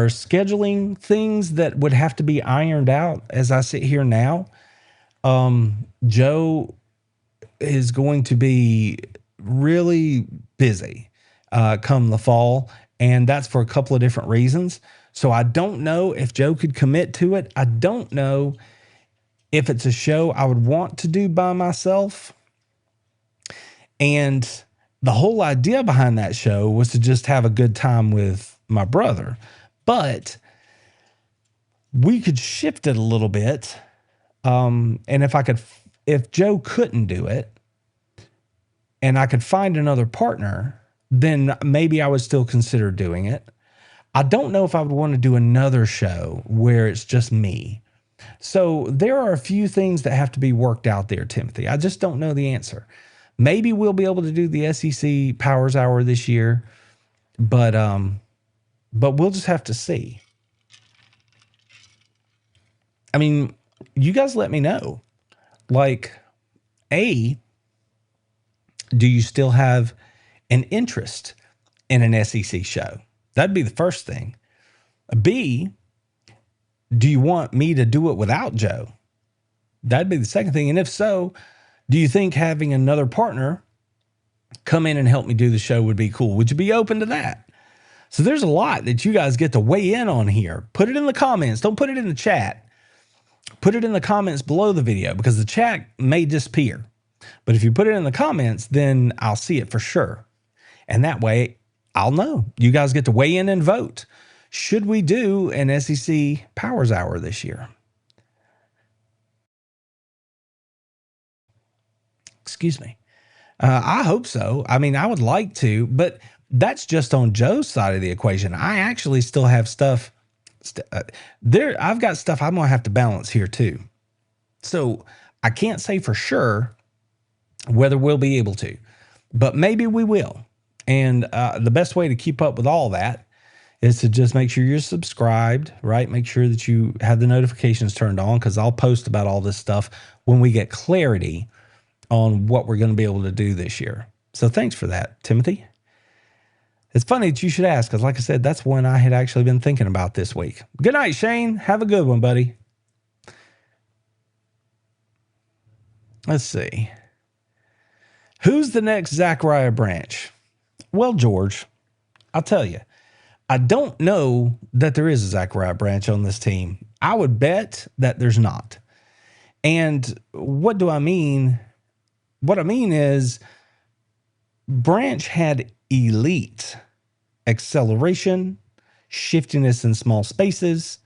scheduling things that would have to be ironed out as I sit here now. Joe is going to be really busy come the fall, and that's for a couple of different reasons. So I don't know if Joe could commit to it. I don't know if it's a show I would want to do by myself. And the whole idea behind that show was to just have a good time with my brother. But we could shift it a little bit. And if Joe couldn't do it and I could find another partner, then maybe I would still consider doing it. I don't know if I would want to do another show where it's just me. So there are a few things that have to be worked out there, Timothy. I just don't know the answer. Maybe we'll be able to do the SEC Powers Hour this year, but we'll just have to see. I mean, you guys let me know. Like, A, do you still have an interest in an SEC show? That'd be the first thing. B, do you want me to do it without Joe? That'd be the second thing. And if so, do you think having another partner come in and help me do the show would be cool? Would you be open to that? So there's a lot that you guys get to weigh in on here. Put it in the comments. Don't put it in the chat. Put it in the comments below the video, because the chat may disappear. But if you put it in the comments, then I'll see it for sure. And that way I'll know. You guys get to weigh in and vote. Should we do an SEC Powers Hour this year? Excuse me. I hope so. I mean, I would like to, but that's just on Joe's side of the equation. I actually still have stuff there. I've got stuff I'm going to have to balance here too. So I can't say for sure whether we'll be able to, but maybe we will. And the best way to keep up with all that is to just make sure you're subscribed, right? Make sure that you have the notifications turned on, because I'll post about all this stuff when we get clarity on what we're going to be able to do this year. So thanks for that, Timothy. It's funny that you should ask, because like I said, that's when I had actually been thinking about this week. Good night, Shane. Have a good one, buddy. Let's see. Who's the next Zachariah Branch? Well, George, I'll tell you, I don't know that there is a Zachariah Branch on this team. I would bet that there's not. And what do I mean? What I mean is Branch had elite acceleration, shiftiness in small spaces.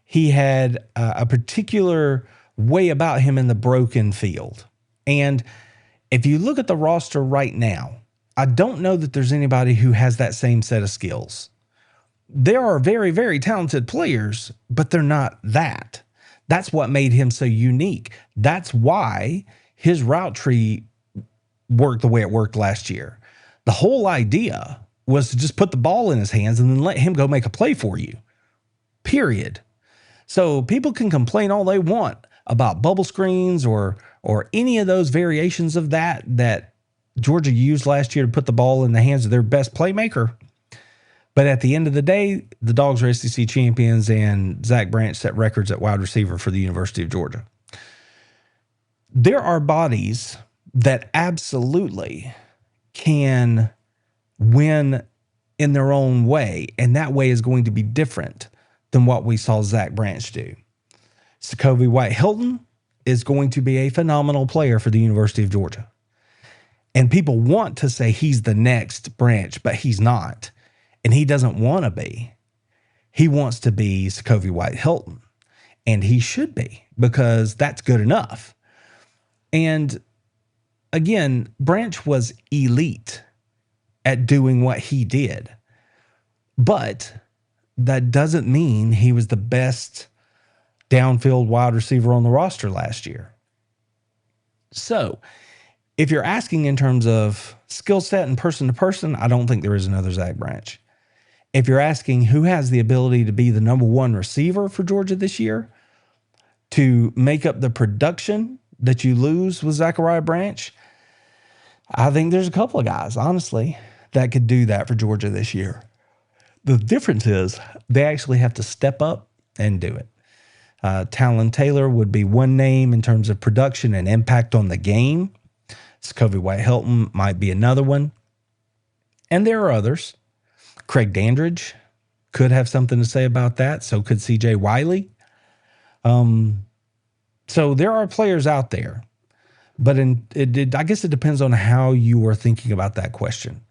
He had a particular way about him in the broken field. And if you look at the roster right now, I don't know that there's anybody who has that same set of skills. There are very, very talented players, but they're not that. That's what made him so unique. That's why his route tree worked the way it worked last year. The whole idea was to just put the ball in his hands and then let him go make a play for you. Period. So people can complain all they want about bubble screens or any of those variations of that Georgia used last year to put the ball in the hands of their best playmaker. But at the end of the day, the Dogs are SEC champions, and Zach Branch set records at wide receiver for the University of Georgia. There are bodies that absolutely can win in their own way, and that way is going to be different than what we saw Zach Branch do. S'Coby White-Hilton is going to be a phenomenal player for the University of Georgia. And people want to say he's the next Branch, but he's not. And he doesn't want to be. He wants to be S'Coby White-Hilton. And he should be, because that's good enough. And again, Branch was elite at doing what he did, but that doesn't mean he was the best downfield wide receiver on the roster last year. So if you're asking in terms of skill set and person to person, I don't think there is another Zach Branch. If you're asking who has the ability to be the number one receiver for Georgia this year to make up the production that you lose with Zachariah Branch, I think there's a couple of guys, honestly, that could do that for Georgia this year. The difference is they actually have to step up and do it. Talon Taylor would be one name in terms of production and impact on the game. Scovey White-Helton might be another one. And there are others. Craig Dandridge could have something to say about that. So could CJ Wiley. So there are players out there. But I guess it depends on how you are thinking about that question.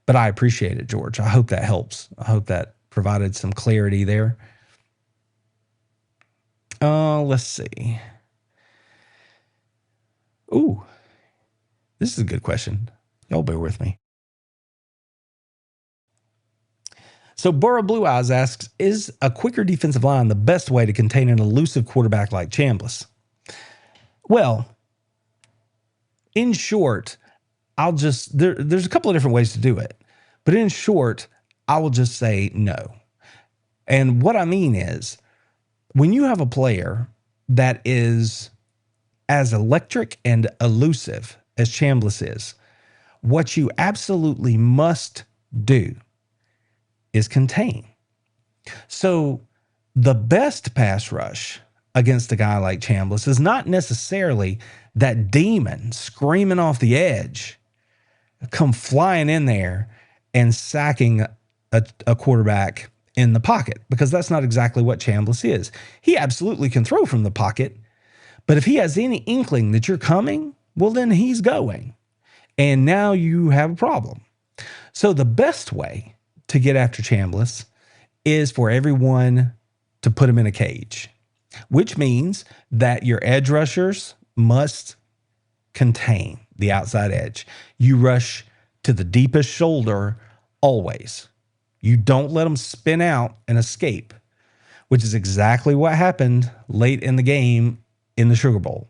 But I appreciate it, George. I hope that helps. I hope that provided some clarity there. Let's see. Ooh, this is a good question. Y'all bear with me. So Borough Blue Eyes asks, is a quicker defensive line the best way to contain an elusive quarterback like Chambliss? Well, in short, there's a couple of different ways to do it. But in short, I will just say no. And what I mean is, when you have a player that is as electric and elusive as Chambliss is, what you absolutely must do is contain. So the best pass rush against a guy like Chambliss is not necessarily that demon screaming off the edge, come flying in there and sacking a quarterback in the pocket, because that's not exactly what Chambliss is. He absolutely can throw from the pocket, but if he has any inkling that you're coming, well, then he's going. And now you have a problem. So the best way to get after Chambliss is for everyone to put him in a cage, which means that your edge rushers must contain the outside edge. You rush to the deepest shoulder always. You don't let them spin out and escape, which is exactly what happened late in the game in the Sugar Bowl.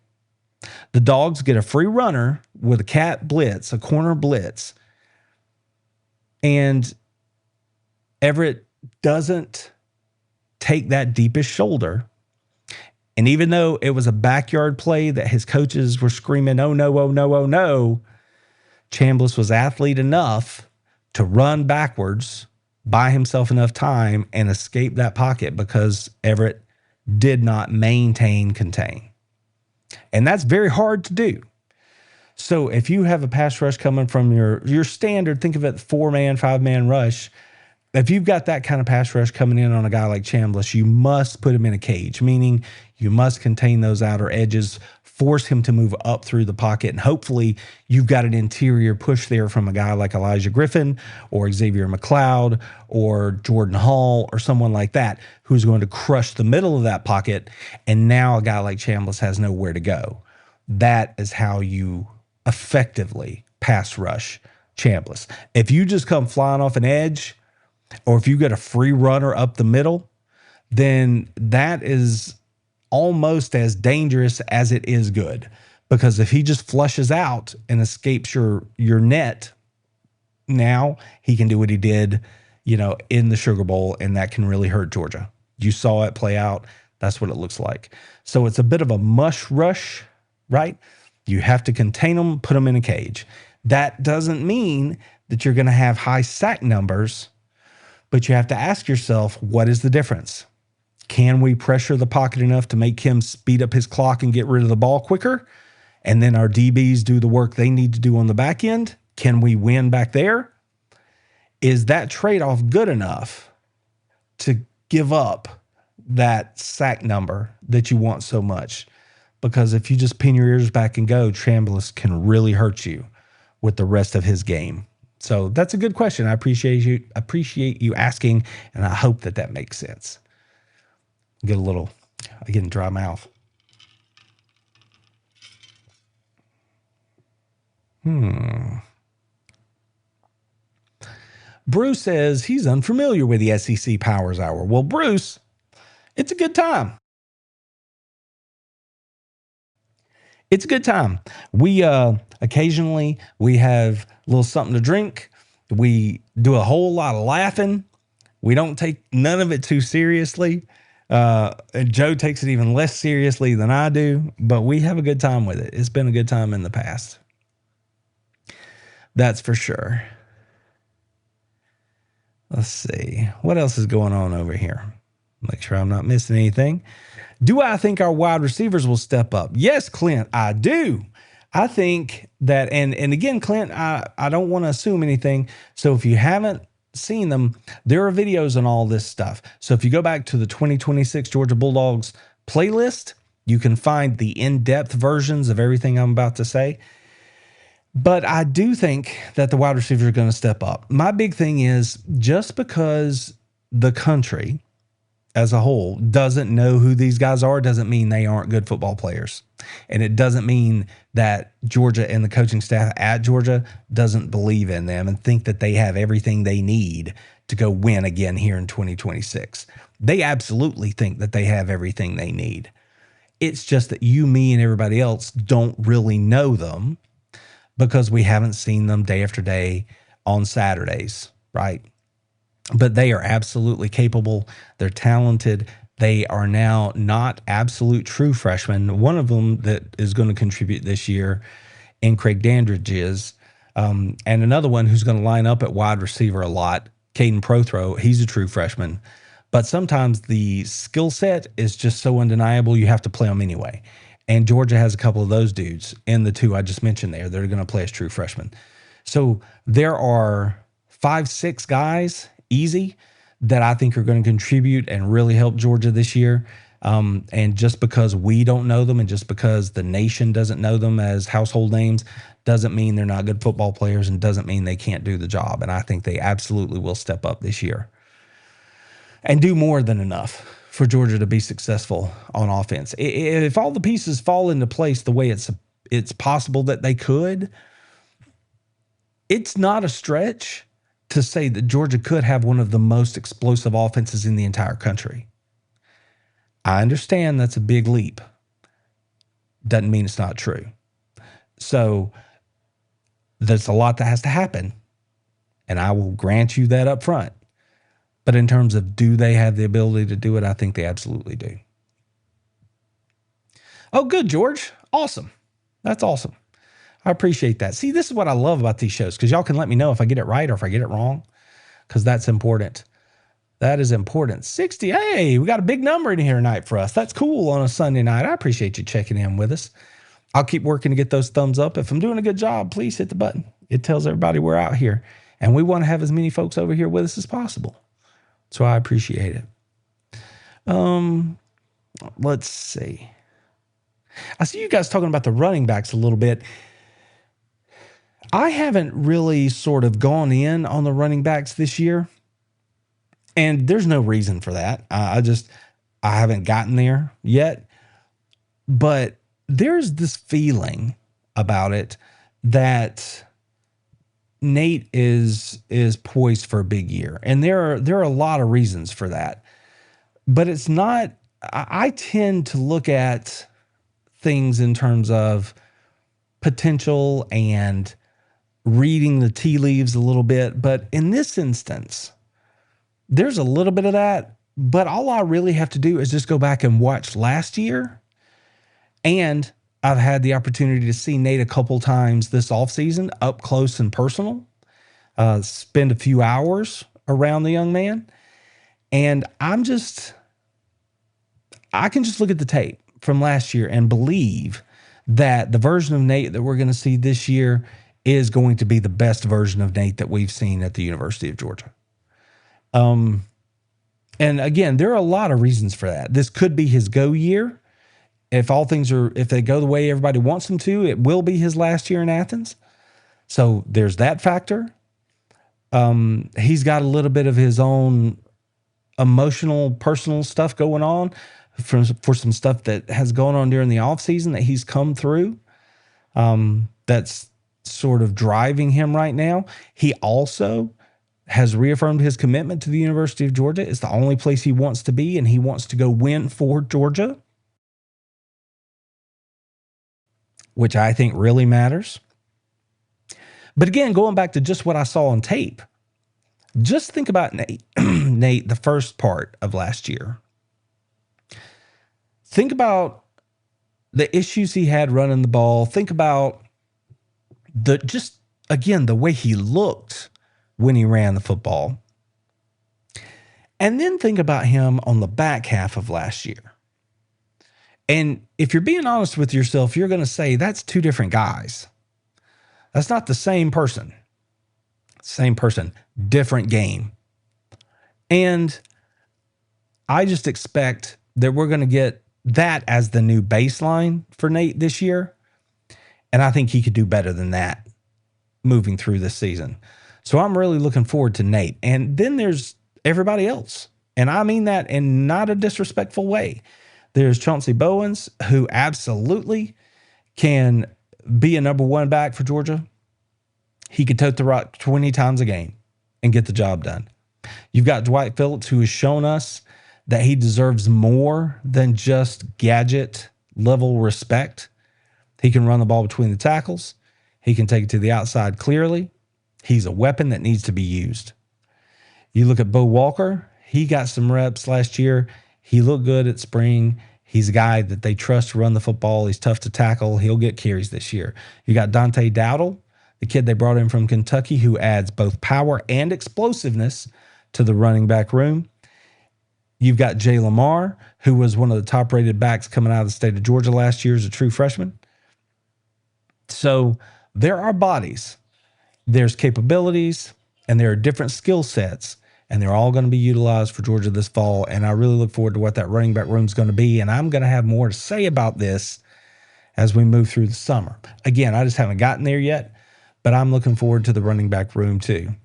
The Dogs get a free runner with a cat blitz, a corner blitz, and Everett doesn't take that deepest shoulder. And even though it was a backyard play that his coaches were screaming, oh no, oh no, oh no, Chambliss was athlete enough to run backwards, buy himself enough time, and escape that pocket because Everett did not contain. And that's very hard to do. So if you have a pass rush coming from your standard, think of it 4-man, 5-man rush. If you've got that kind of pass rush coming in on a guy like Chambliss, you must put him in a cage, meaning you must contain those outer edges, force him to move up through the pocket, and hopefully you've got an interior push there from a guy like Elijah Griffin or Xavier McLeod or Jordan Hall or someone like that who's going to crush the middle of that pocket, and now a guy like Chambliss has nowhere to go. That is how you effectively pass rush Chambliss. If you just come flying off an edge, or if you get a free runner up the middle, then that is almost as dangerous as it is good. Because if he just flushes out and escapes your net, now he can do what he did, in the Sugar Bowl, and that can really hurt Georgia. You saw it play out. That's what it looks like. So it's a bit of a mush rush, right? You have to contain them, put them in a cage. That doesn't mean that you're going to have high sack numbers, but you have to ask yourself, what is the difference? Can we pressure the pocket enough to make him speed up his clock and get rid of the ball quicker? And then our DBs do the work they need to do on the back end? Can we win back there? Is that trade-off good enough to give up that sack number that you want so much? Because if you just pin your ears back and go, Chambliss can really hurt you with the rest of his game. So that's a good question. I appreciate you asking, and I hope that makes sense. I get a dry mouth. Bruce says he's unfamiliar with the SEC Powers Hour. Well, Bruce, it's a good time. It's a good time. We occasionally we have a little something to drink. We do a whole lot of laughing. We don't take none of it too seriously. And Joe takes it even less seriously than I do, but we have a good time with it. It's been a good time in the past. That's for sure. Let's see. What else is going on over here? Make sure I'm not missing anything. Do I think our wide receivers will step up? Yes, Clint, I do. I think that, and again, Clint, I don't want to assume anything. So if you haven't seen them, there are videos on all this stuff. So if you go back to the 2026 Georgia Bulldogs playlist, you can find the in-depth versions of everything I'm about to say. But I do think that the wide receivers are going to step up. My big thing is just because the country as a whole doesn't know who these guys are doesn't mean they aren't good football players. And it doesn't mean that Georgia and the coaching staff at Georgia doesn't believe in them and think that they have everything they need to go win again here in 2026. They absolutely think that they have everything they need. It's just that you, me, and everybody else don't really know them because we haven't seen them day after day on Saturdays, right? But they are absolutely capable. They're talented. They are now not absolute true freshmen. One of them that is going to contribute this year, and Craig Dandridge is, and another one who's going to line up at wide receiver a lot, Caden Prothro. He's a true freshman. But sometimes the skill set is just so undeniable, you have to play them anyway. And Georgia has a couple of those dudes in the two I just mentioned there that are going to play as true freshmen. So there are 5-6 guys easy that I think are going to contribute and really help Georgia this year. And just because we don't know them and just because the nation doesn't know them as household names doesn't mean they're not good football players and doesn't mean they can't do the job. And I think they absolutely will step up this year and do more than enough for Georgia to be successful on offense. If all the pieces fall into place the way it's possible that they could, it's not a stretch to say that Georgia could have one of the most explosive offenses in the entire country. I understand that's a big leap. Doesn't mean it's not true. So there's a lot that has to happen, and I will grant you that up front. But in terms of do they have the ability to do it, I think they absolutely do. Oh, good, George. Awesome. That's awesome. I appreciate that. See, this is what I love about these shows, because y'all can let me know if I get it right or if I get it wrong, because that's important. That is important. 60. Hey, we got a big number in here tonight for us. That's cool on a Sunday night. I appreciate you checking in with us. I'll keep working to get those thumbs up. If I'm doing a good job, please hit the button. It tells everybody we're out here, and we want to have as many folks over here with us as possible. So I appreciate it. Let's see. I see you guys talking about the running backs a little bit. I haven't really sort of gone in on the running backs this year, and there's no reason for that. I haven't gotten there yet, but there's this feeling about it that Nate is poised for a big year. And there are a lot of reasons for that, but it's not, I tend to look at things in terms of potential and reading the tea leaves a little bit. But in this instance, there's a little bit of that, but all I really have to do is just go back and watch last year. And I've had the opportunity to see Nate a couple times this offseason up close and personal, spend a few hours around the young man. And I can just look at the tape from last year and believe that the version of Nate that we're going to see this year is going to be the best version of Nate that we've seen at the University of Georgia. And again, there are a lot of reasons for that. This could be his go year. If they go the way everybody wants them to, it will be his last year in Athens. So there's that factor. He's got a little bit of his own emotional, personal stuff going on for some stuff that has gone on during the off season that he's come through. That's sort of driving him right now. He also has reaffirmed his commitment to the University of Georgia. It's the only place he wants to be, and he wants to go win for Georgia, which I think really matters. But again, going back to just what I saw on tape, just think about Nate, Nate, the first part of last year. Think about the issues he had running the ball. Think about the way he looked when he ran the football. And then think about him on the back half of last year. And if you're being honest with yourself, you're going to say that's two different guys. That's not the same person. Same person, different game. And I just expect that we're going to get that as the new baseline for Nate this year. And I think he could do better than that moving through this season. So I'm really looking forward to Nate. And then there's everybody else. And I mean that in not a disrespectful way. There's Chauncey Bowens, who absolutely can be a number one back for Georgia. He could tote the rock 20 times a game and get the job done. You've got Dwight Phillips, who has shown us that he deserves more than just gadget level respect. He can run the ball between the tackles. He can take it to the outside clearly. He's a weapon that needs to be used. You look at Bo Walker. He got some reps last year. He looked good at spring. He's a guy that they trust to run the football. He's tough to tackle. He'll get carries this year. You got Dante Dowdle, the kid they brought in from Kentucky, who adds both power and explosiveness to the running back room. You've got Jay Lamar, who was one of the top-rated backs coming out of the state of Georgia last year as a true freshman. So there are bodies, there's capabilities, and there are different skill sets, and they're all going to be utilized for Georgia this fall. And I really look forward to what that running back room is going to be. And I'm going to have more to say about this as we move through the summer. Again, I just haven't gotten there yet, but I'm looking forward to the running back room too.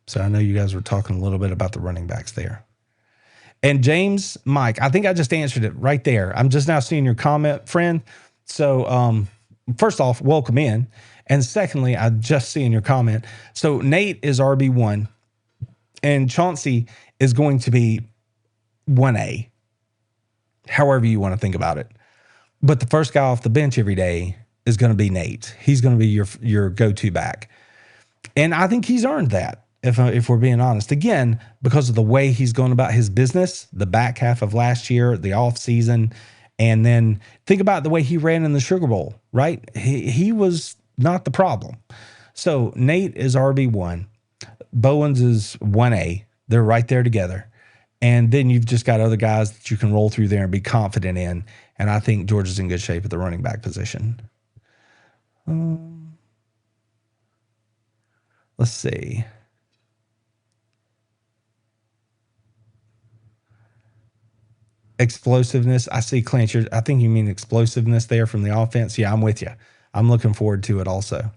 So I know you guys were talking a little bit about the running backs there. And James, Mike, I think I just answered it right there. I'm just now seeing your comment, friend. So first off, welcome in. And secondly, I just seeing your comment. So Nate is RB1 and Chauncey is going to be 1A, however you want to think about it. But the first guy off the bench every day is going to be Nate. He's going to be your go-to back. And I think he's earned that, if we're being honest. Again, because of the way he's going about his business, the back half of last year, the off season, and then think about the way he ran in the Sugar Bowl, right? He was not the problem. So Nate is RB1. Bowens is 1A. They're right there together. And then you've just got other guys that you can roll through there and be confident in. And I think Georgia's in good shape at the running back position. Let's see. Explosiveness. I see, Clance, I think you mean explosiveness there from the offense. Yeah, I'm with you. I'm looking forward to it also.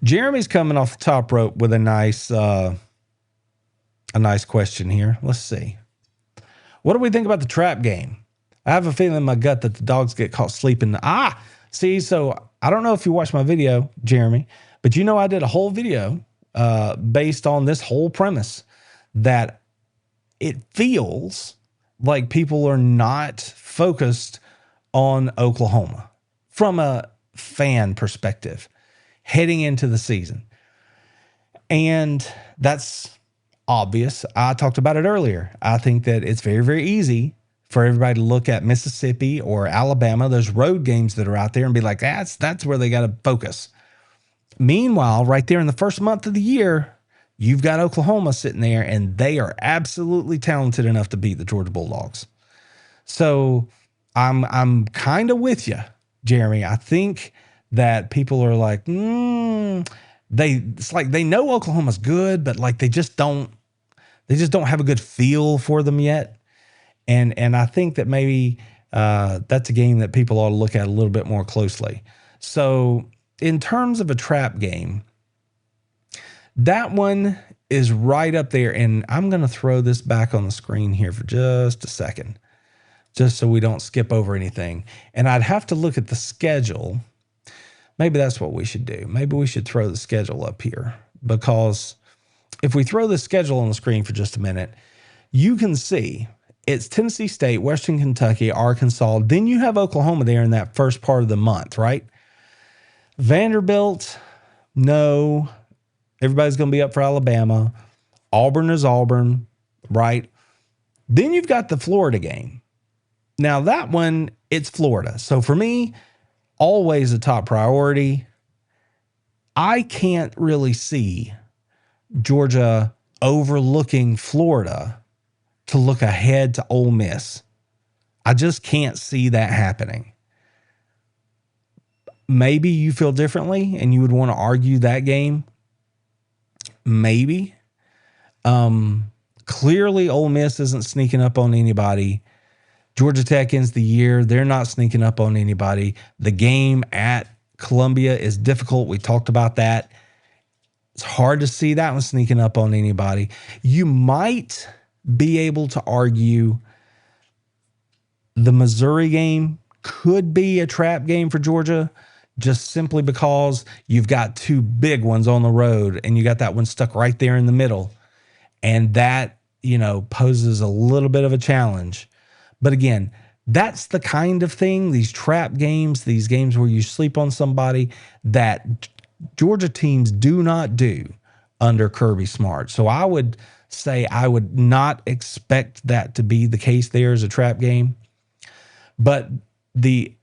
Jeremy's coming off the top rope with a nice question here. Let's see. What do we think about the trap game? I have a feeling in my gut that the dogs get caught sleeping. See, so I don't know if you watched my video, Jeremy, but you know I did a whole video based on this whole premise that it feels like people are not focused on Oklahoma from a fan perspective heading into the season. And that's obvious. I talked about it earlier. I think that it's very, very easy for everybody to look at Mississippi or Alabama, those road games that are out there, and be like, that's where they got to focus. Meanwhile, right there in the first month of the year, you've got Oklahoma sitting there, and they are absolutely talented enough to beat the Georgia Bulldogs. So I'm kind of with you, Jeremy. I think that people are like, it's like they know Oklahoma's good, but like they just don't have a good feel for them yet. And I think that maybe that's a game that people ought to look at a little bit more closely. So in terms of a trap game, that one is right up there. And I'm going to throw this back on the screen here for just a second, just so we don't skip over anything. And I'd have to look at the schedule, maybe that's what we should do. Maybe we should throw the schedule up here, because if we throw the schedule on the screen for just a minute, you can see it's Tennessee State, Western Kentucky, Arkansas. Then you have Oklahoma there in that first part of the month, right? Vanderbilt, no. Everybody's going to be up for Alabama. Auburn is Auburn, right? Then you've got the Florida game. Now that one, it's Florida. So for me, always a top priority. I can't really see Georgia overlooking Florida to look ahead to Ole Miss. I just can't see that happening. Maybe you feel differently and you would want to argue that game. Maybe. Clearly Ole Miss isn't sneaking up on anybody. Georgia Tech ends the year. They're not sneaking up on anybody. The game at Columbia is difficult. We talked about that. It's hard to see that one sneaking up on anybody. You might be able to argue the Missouri game could be a trap game for Georgia, just simply because you've got two big ones on the road and you got that one stuck right there in the middle. And that, poses a little bit of a challenge. But again, that's the kind of thing, these trap games, these games where you sleep on somebody, that Georgia teams do not do under Kirby Smart. So I would say I would not expect that to be the case there as a trap game. But the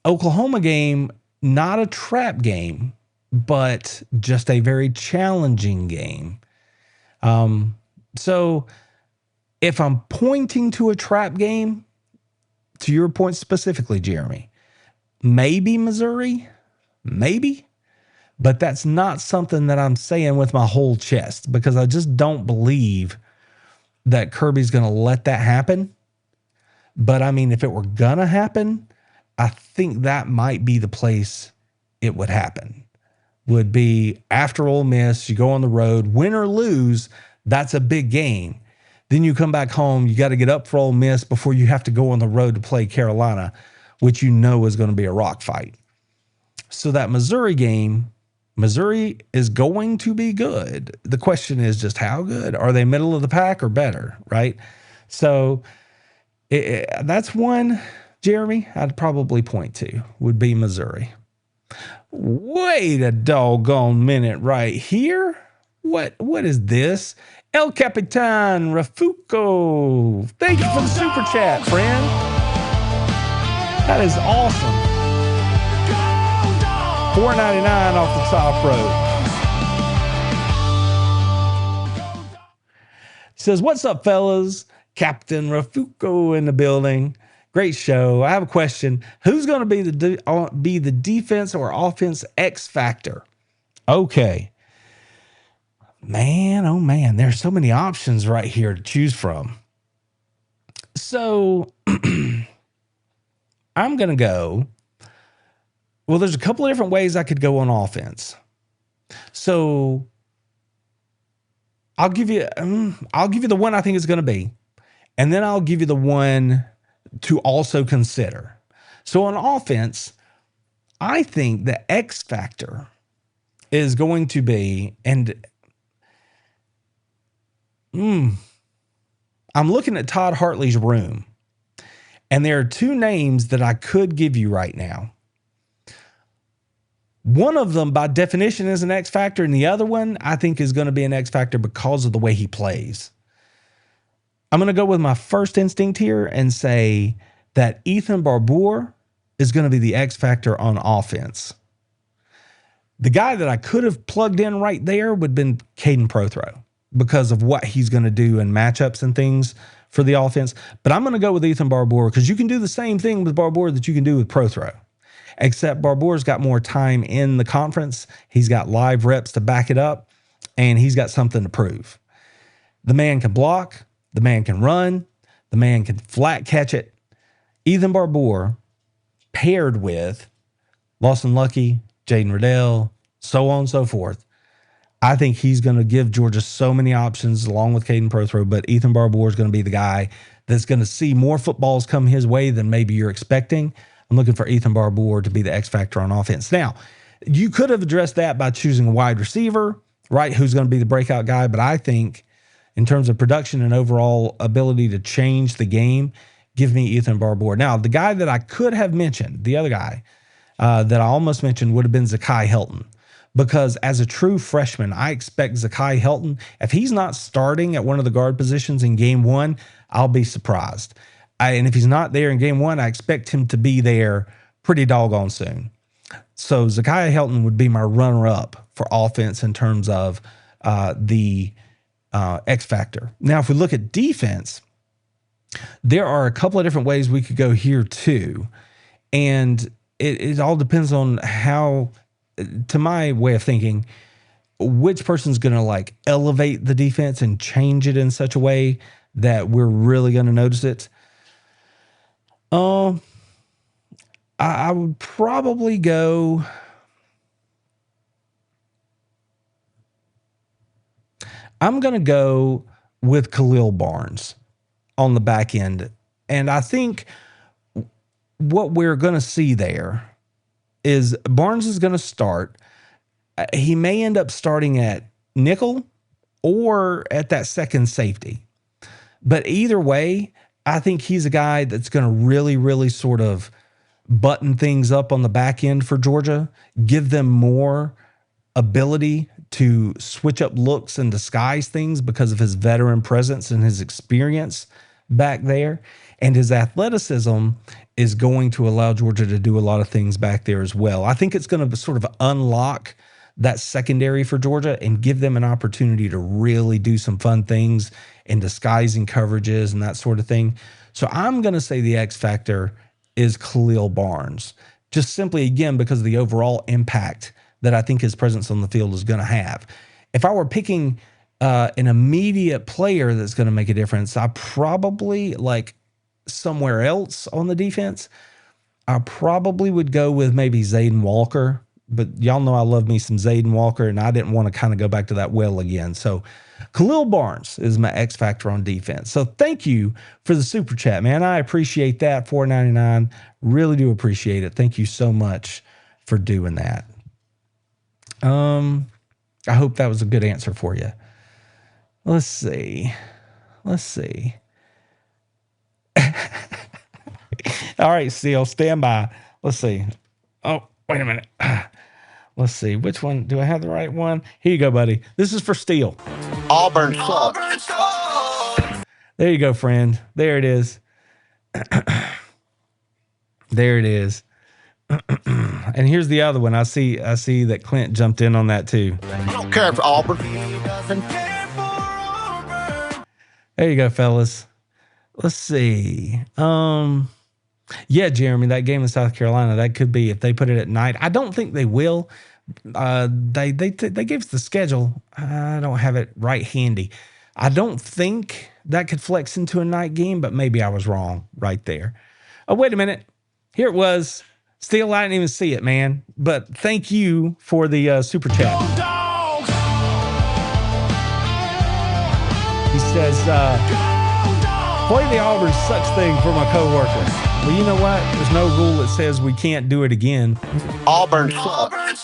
Oklahoma game, not a trap game, but just a very challenging game. So if I'm pointing to a trap game, to your point specifically, Jeremy, maybe Missouri, maybe, but that's not something that I'm saying with my whole chest, because I just don't believe that Kirby's going to let that happen. But I mean, if it were going to happen, I think that might be the place it would happen. Would be after Ole Miss, you go on the road, win or lose, that's a big game. Then you come back home, you got to get up for Ole Miss before you have to go on the road to play Carolina, which is going to be a rock fight. So that Missouri game, Missouri is going to be good. The question is just how good? Are they middle of the pack or better, right? So that's one, Jeremy, I'd probably point to, would be Missouri. Wait a doggone minute right here. What is this? El Capitan Rafuco. Thank you for the super chat, friend. That is awesome. $4.99 off the top rope. He says, what's up, fellas? Captain Rafuco in the building. Great show. I have a question. Who's going to be the defense or offense X factor? Okay. Man, oh man, there's so many options right here to choose from. So I'm going to go. Well, there's a couple of different ways I could go on offense. So I'll give you the one I think it's going to be, and then I'll give you the one to also consider. So on offense, I think the X factor is going to be, and I'm looking at Todd Hartley's room, and there are two names that I could give you right now. One of them, by definition, is an X factor, and the other one I think is going to be an X factor because of the way he plays. I'm going to go with my first instinct here and say that Ethan Barbour is going to be the X factor on offense. The guy that I could have plugged in right there would have been Caden Prothro, because of what he's going to do in matchups and things for the offense. But I'm going to go with Ethan Barbour, because you can do the same thing with Barbour that you can do with Prothro, except Barbour's got more time in the conference. He's got live reps to back it up, and he's got something to prove. The man can block. The man can run. The man can flat catch it. Ethan Barbour paired with Lawson Lucky, Jaden Riddell, so on and so forth. I think he's going to give Georgia so many options along with Caden Prothro, but Ethan Barbour is going to be the guy that's going to see more footballs come his way than maybe you're expecting. I'm looking for Ethan Barbour to be the X factor on offense. Now, You could have addressed that by choosing a wide receiver, right? Who's going to be the breakout guy. But I think in terms of production and overall ability to change the game, give me Ethan Barbour. Now, the guy that I could have mentioned, the other guy that I almost mentioned would have been Zakai Helton. Because as a true freshman, I expect Zakai Helton, if he's not starting at one of the guard positions in game one, I'll be surprised. And if he's not there in game one, I expect him to be there pretty doggone soon. So Zakai Helton would be my runner-up for offense in terms of the X factor. Now, if we look at defense, there are a couple of different ways we could go here too. And it all depends on how, to my way of thinking, which person's going to like elevate the defense and change it in such a way that we're really going to notice it. I would probably go. I'm going to go with Khalil Barnes on the back end. And I think what we're going to see there is Barnes is going to start. He may end up starting at nickel or at that second safety. But either way, I think he's a guy that's going to really, really sort of button things up on the back end for Georgia, give them more ability to switch up looks and disguise things because of his veteran presence and his experience back there. And his athleticism is going to allow Georgia to do a lot of things back there as well. I think it's going to sort of unlock that secondary for Georgia and give them an opportunity to really do some fun things in disguising coverages and that sort of thing. So I'm going to say the X factor is Khalil Barnes, just simply, again, because of the overall impact that I think his presence on the field is going to have. If I were picking an immediate player that's going to make a difference, I probably, like somewhere else on the defense, I probably would go with maybe Zayden Walker. But y'all know I love me some Zayden Walker, and I didn't want to kind of go back to that well again. So Khalil Barnes is my X factor on defense. So thank you for the super chat, man. I appreciate that. $4.99. Really do appreciate it. Thank you so much for doing that. I hope that was a good answer for you. Let's see. All right, Steele, stand by. Let's see. Oh, wait a minute. Let's see. Which one? Do I have the right one? Here you go, buddy. This is for Steele. Auburn sucks. There you go, friend. There it is. There it is. And here's the other one. I see that Clint jumped in on that too. I don't care for Auburn. There you go, fellas. Let's see. Yeah, Jeremy, that game in South Carolina, that could be if they put it at night. I don't think they will. They gave us the schedule. I don't have it right handy. I don't think that could flex into a night game, but maybe I was wrong right there. Oh, wait a minute. Here it was. Still, I didn't even see it, man. But thank you for the super chat. Bulldogs! He says, play the Auburn sucks thing for my coworker. Well, you know what? There's no rule that says we can't do it again. Auburn sucks.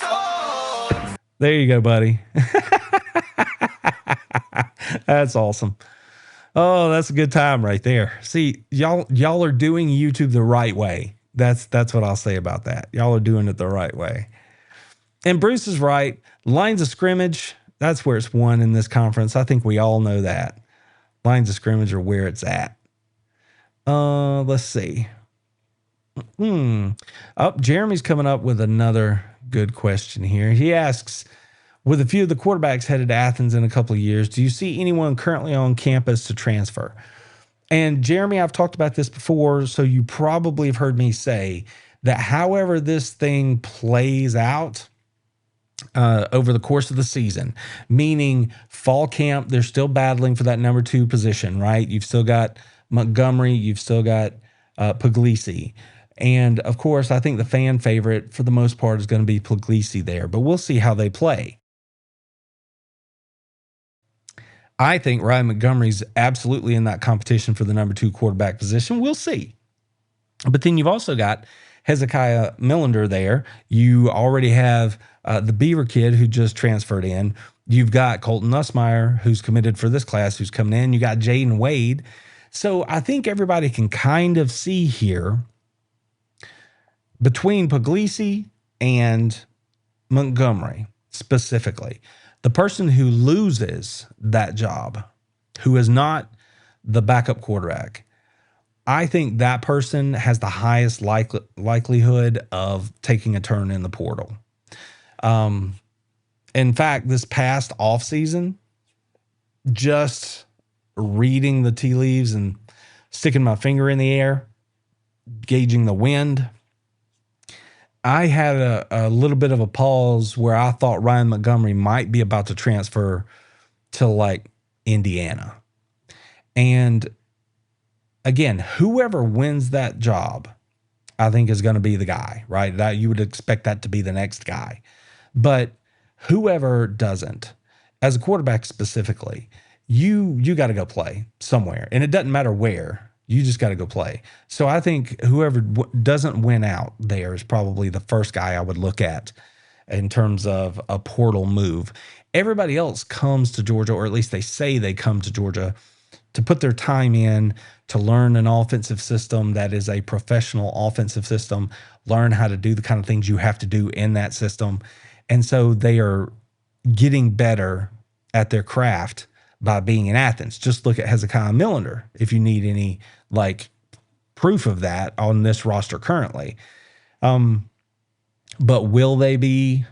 There you go, buddy. That's awesome. Oh, that's a good time right there. See, y'all are doing YouTube the right way. That's what I'll say about that. Y'all are doing it the right way. And Bruce is right. Lines of scrimmage, that's where it's won in this conference. I think we all know that. Lines of scrimmage are where it's at. Let's see. Oh, Jeremy's coming up with another good question here. He asks, with a few of the quarterbacks headed to Athens in a couple of years, do you see anyone currently on campus to transfer? And Jeremy, I've talked about this before, so you probably have heard me say that however this thing plays out over the course of the season, meaning fall camp, they're still battling for that number 2 position, right? You've still got Montgomery, you've still got Puglisi. And of course, I think the fan favorite for the most part is going to be Puglisi there, but we'll see how they play. I think Ryan Montgomery's absolutely in that competition for the number 2 quarterback position. We'll see. But then you've also got Hezekiah Millender there. You already have the Beaver kid who just transferred in. You've got Colton Nussmeier, who's committed for this class, who's coming in. You got Jaden Wade. So I think everybody can kind of see here between Puglisi and Montgomery specifically, the person who loses that job, who is not the backup quarterback, I think that person has the highest likelihood of taking a turn in the portal. In fact, this past offseason, just reading the tea leaves and sticking my finger in the air, gauging the wind, I had a little bit of a pause where I thought Ryan Montgomery might be about to transfer to like Indiana. And again, whoever wins that job, I think is going to be the guy, right? That you would expect that to be the next guy. But whoever doesn't, as a quarterback specifically, you got to go play somewhere. And it doesn't matter where. You just got to go play. So I think whoever doesn't win out there is probably the first guy I would look at in terms of a portal move. Everybody else comes to Georgia, or at least they say they come to Georgia to put their time in, to learn an offensive system that is a professional offensive system, learn how to do the kind of things you have to do in that system. And so they are getting better at their craft by being in Athens. Just look at Hezekiah Millender if you need any like proof of that on this roster currently. But will they be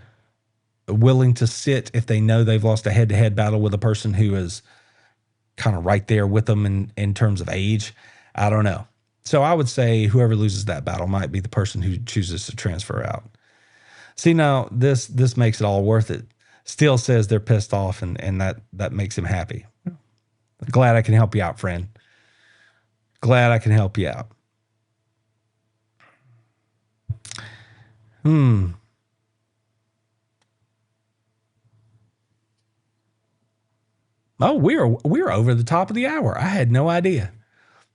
willing to sit if they know they've lost a head-to-head battle with a person who is kind of right there with them in terms of age? I don't know. So I would say whoever loses that battle might be the person who chooses to transfer out. See, now this makes it all worth it. Steele says they're pissed off, and that makes him happy. Glad I can help you out, friend. Glad I can help you out. Oh, we're over the top of the hour. I had no idea.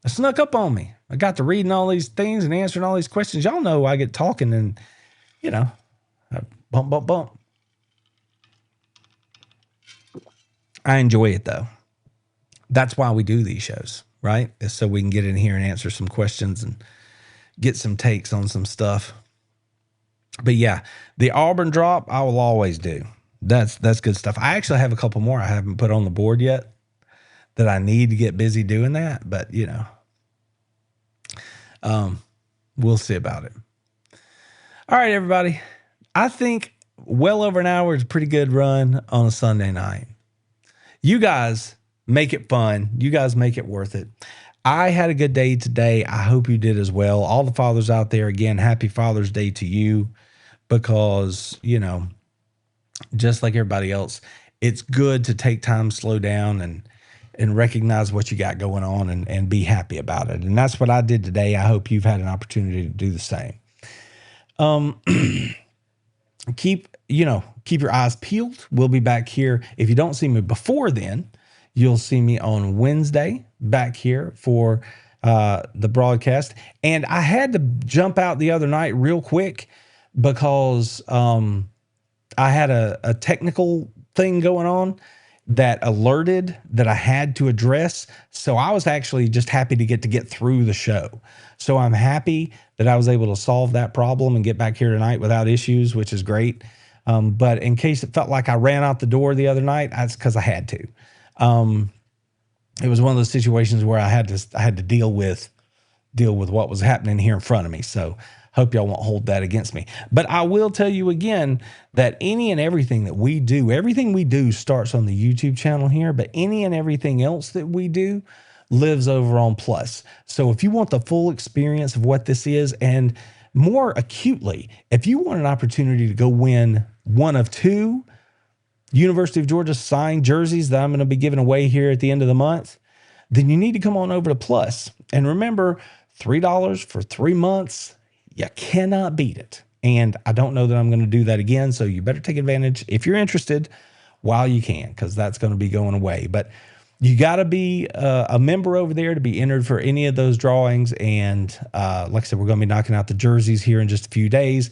It snuck up on me. I got to reading all these things and answering all these questions. Y'all know I get talking and, I bump. I enjoy it though. That's why we do these shows, right? Is so we can get in here and answer some questions and get some takes on some stuff. But yeah, the Auburn drop, I will always do. That's good stuff. I actually have a couple more I haven't put on the board yet that I need to get busy doing that, but we'll see about it. All right, everybody. I think well over an hour is a pretty good run on a Sunday night. You guys make it fun. You guys make it worth it. I had a good day today. I hope you did as well. All the fathers out there, again, happy Father's Day to you, because, just like everybody else, it's good to take time, slow down, and recognize what you got going on and be happy about it. And that's what I did today. I hope you've had an opportunity to do the same. Keep your eyes peeled. We'll be back here. If you don't see me before then, you'll see me on Wednesday back here for the broadcast. And I had to jump out the other night real quick because I had a technical thing going on that alerted that I had to address. So I was actually just happy to get through the show. So I'm happy that I was able to solve that problem and get back here tonight without issues, which is great. But in case it felt like I ran out the door the other night, that's because I had to. It was one of those situations where I had to deal with what was happening here in front of me. So hope y'all won't hold that against me. But I will tell you again that any and everything that we do, everything we do starts on the YouTube channel here, but any and everything else that we do lives over on Plus. So if you want the full experience of what this is, and more acutely, if you want an opportunity to go win one of 2 University of Georgia signed jerseys that I'm going to be giving away here at the end of the month, then you need to come on over to Plus. And remember, $3 for 3 months, you cannot beat it. And I don't know that I'm going to do that again, so you better take advantage if you're interested while you can, because that's going to be going away. But you got to be a member over there to be entered for any of those drawings. And like I said, we're going to be knocking out the jerseys here in just a few days.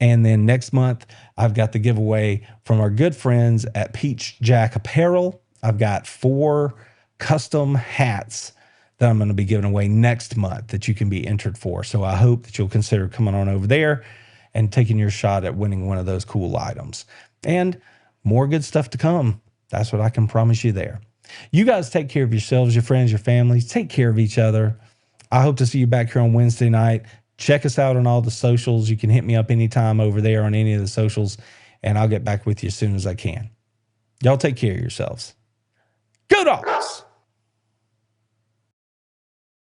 And then next month, I've got the giveaway from our good friends at Peach Jack Apparel. I've got 4 custom hats that I'm going to be giving away next month that you can be entered for. So I hope that you'll consider coming on over there and taking your shot at winning one of those cool items. And more good stuff to come. That's what I can promise you there. You guys take care of yourselves, your friends, your families. Take care of each other. I hope to see you back here on Wednesday night. Check us out on all the socials. You can hit me up anytime over there on any of the socials, and I'll get back with you as soon as I can. Y'all take care of yourselves. Go Dogs!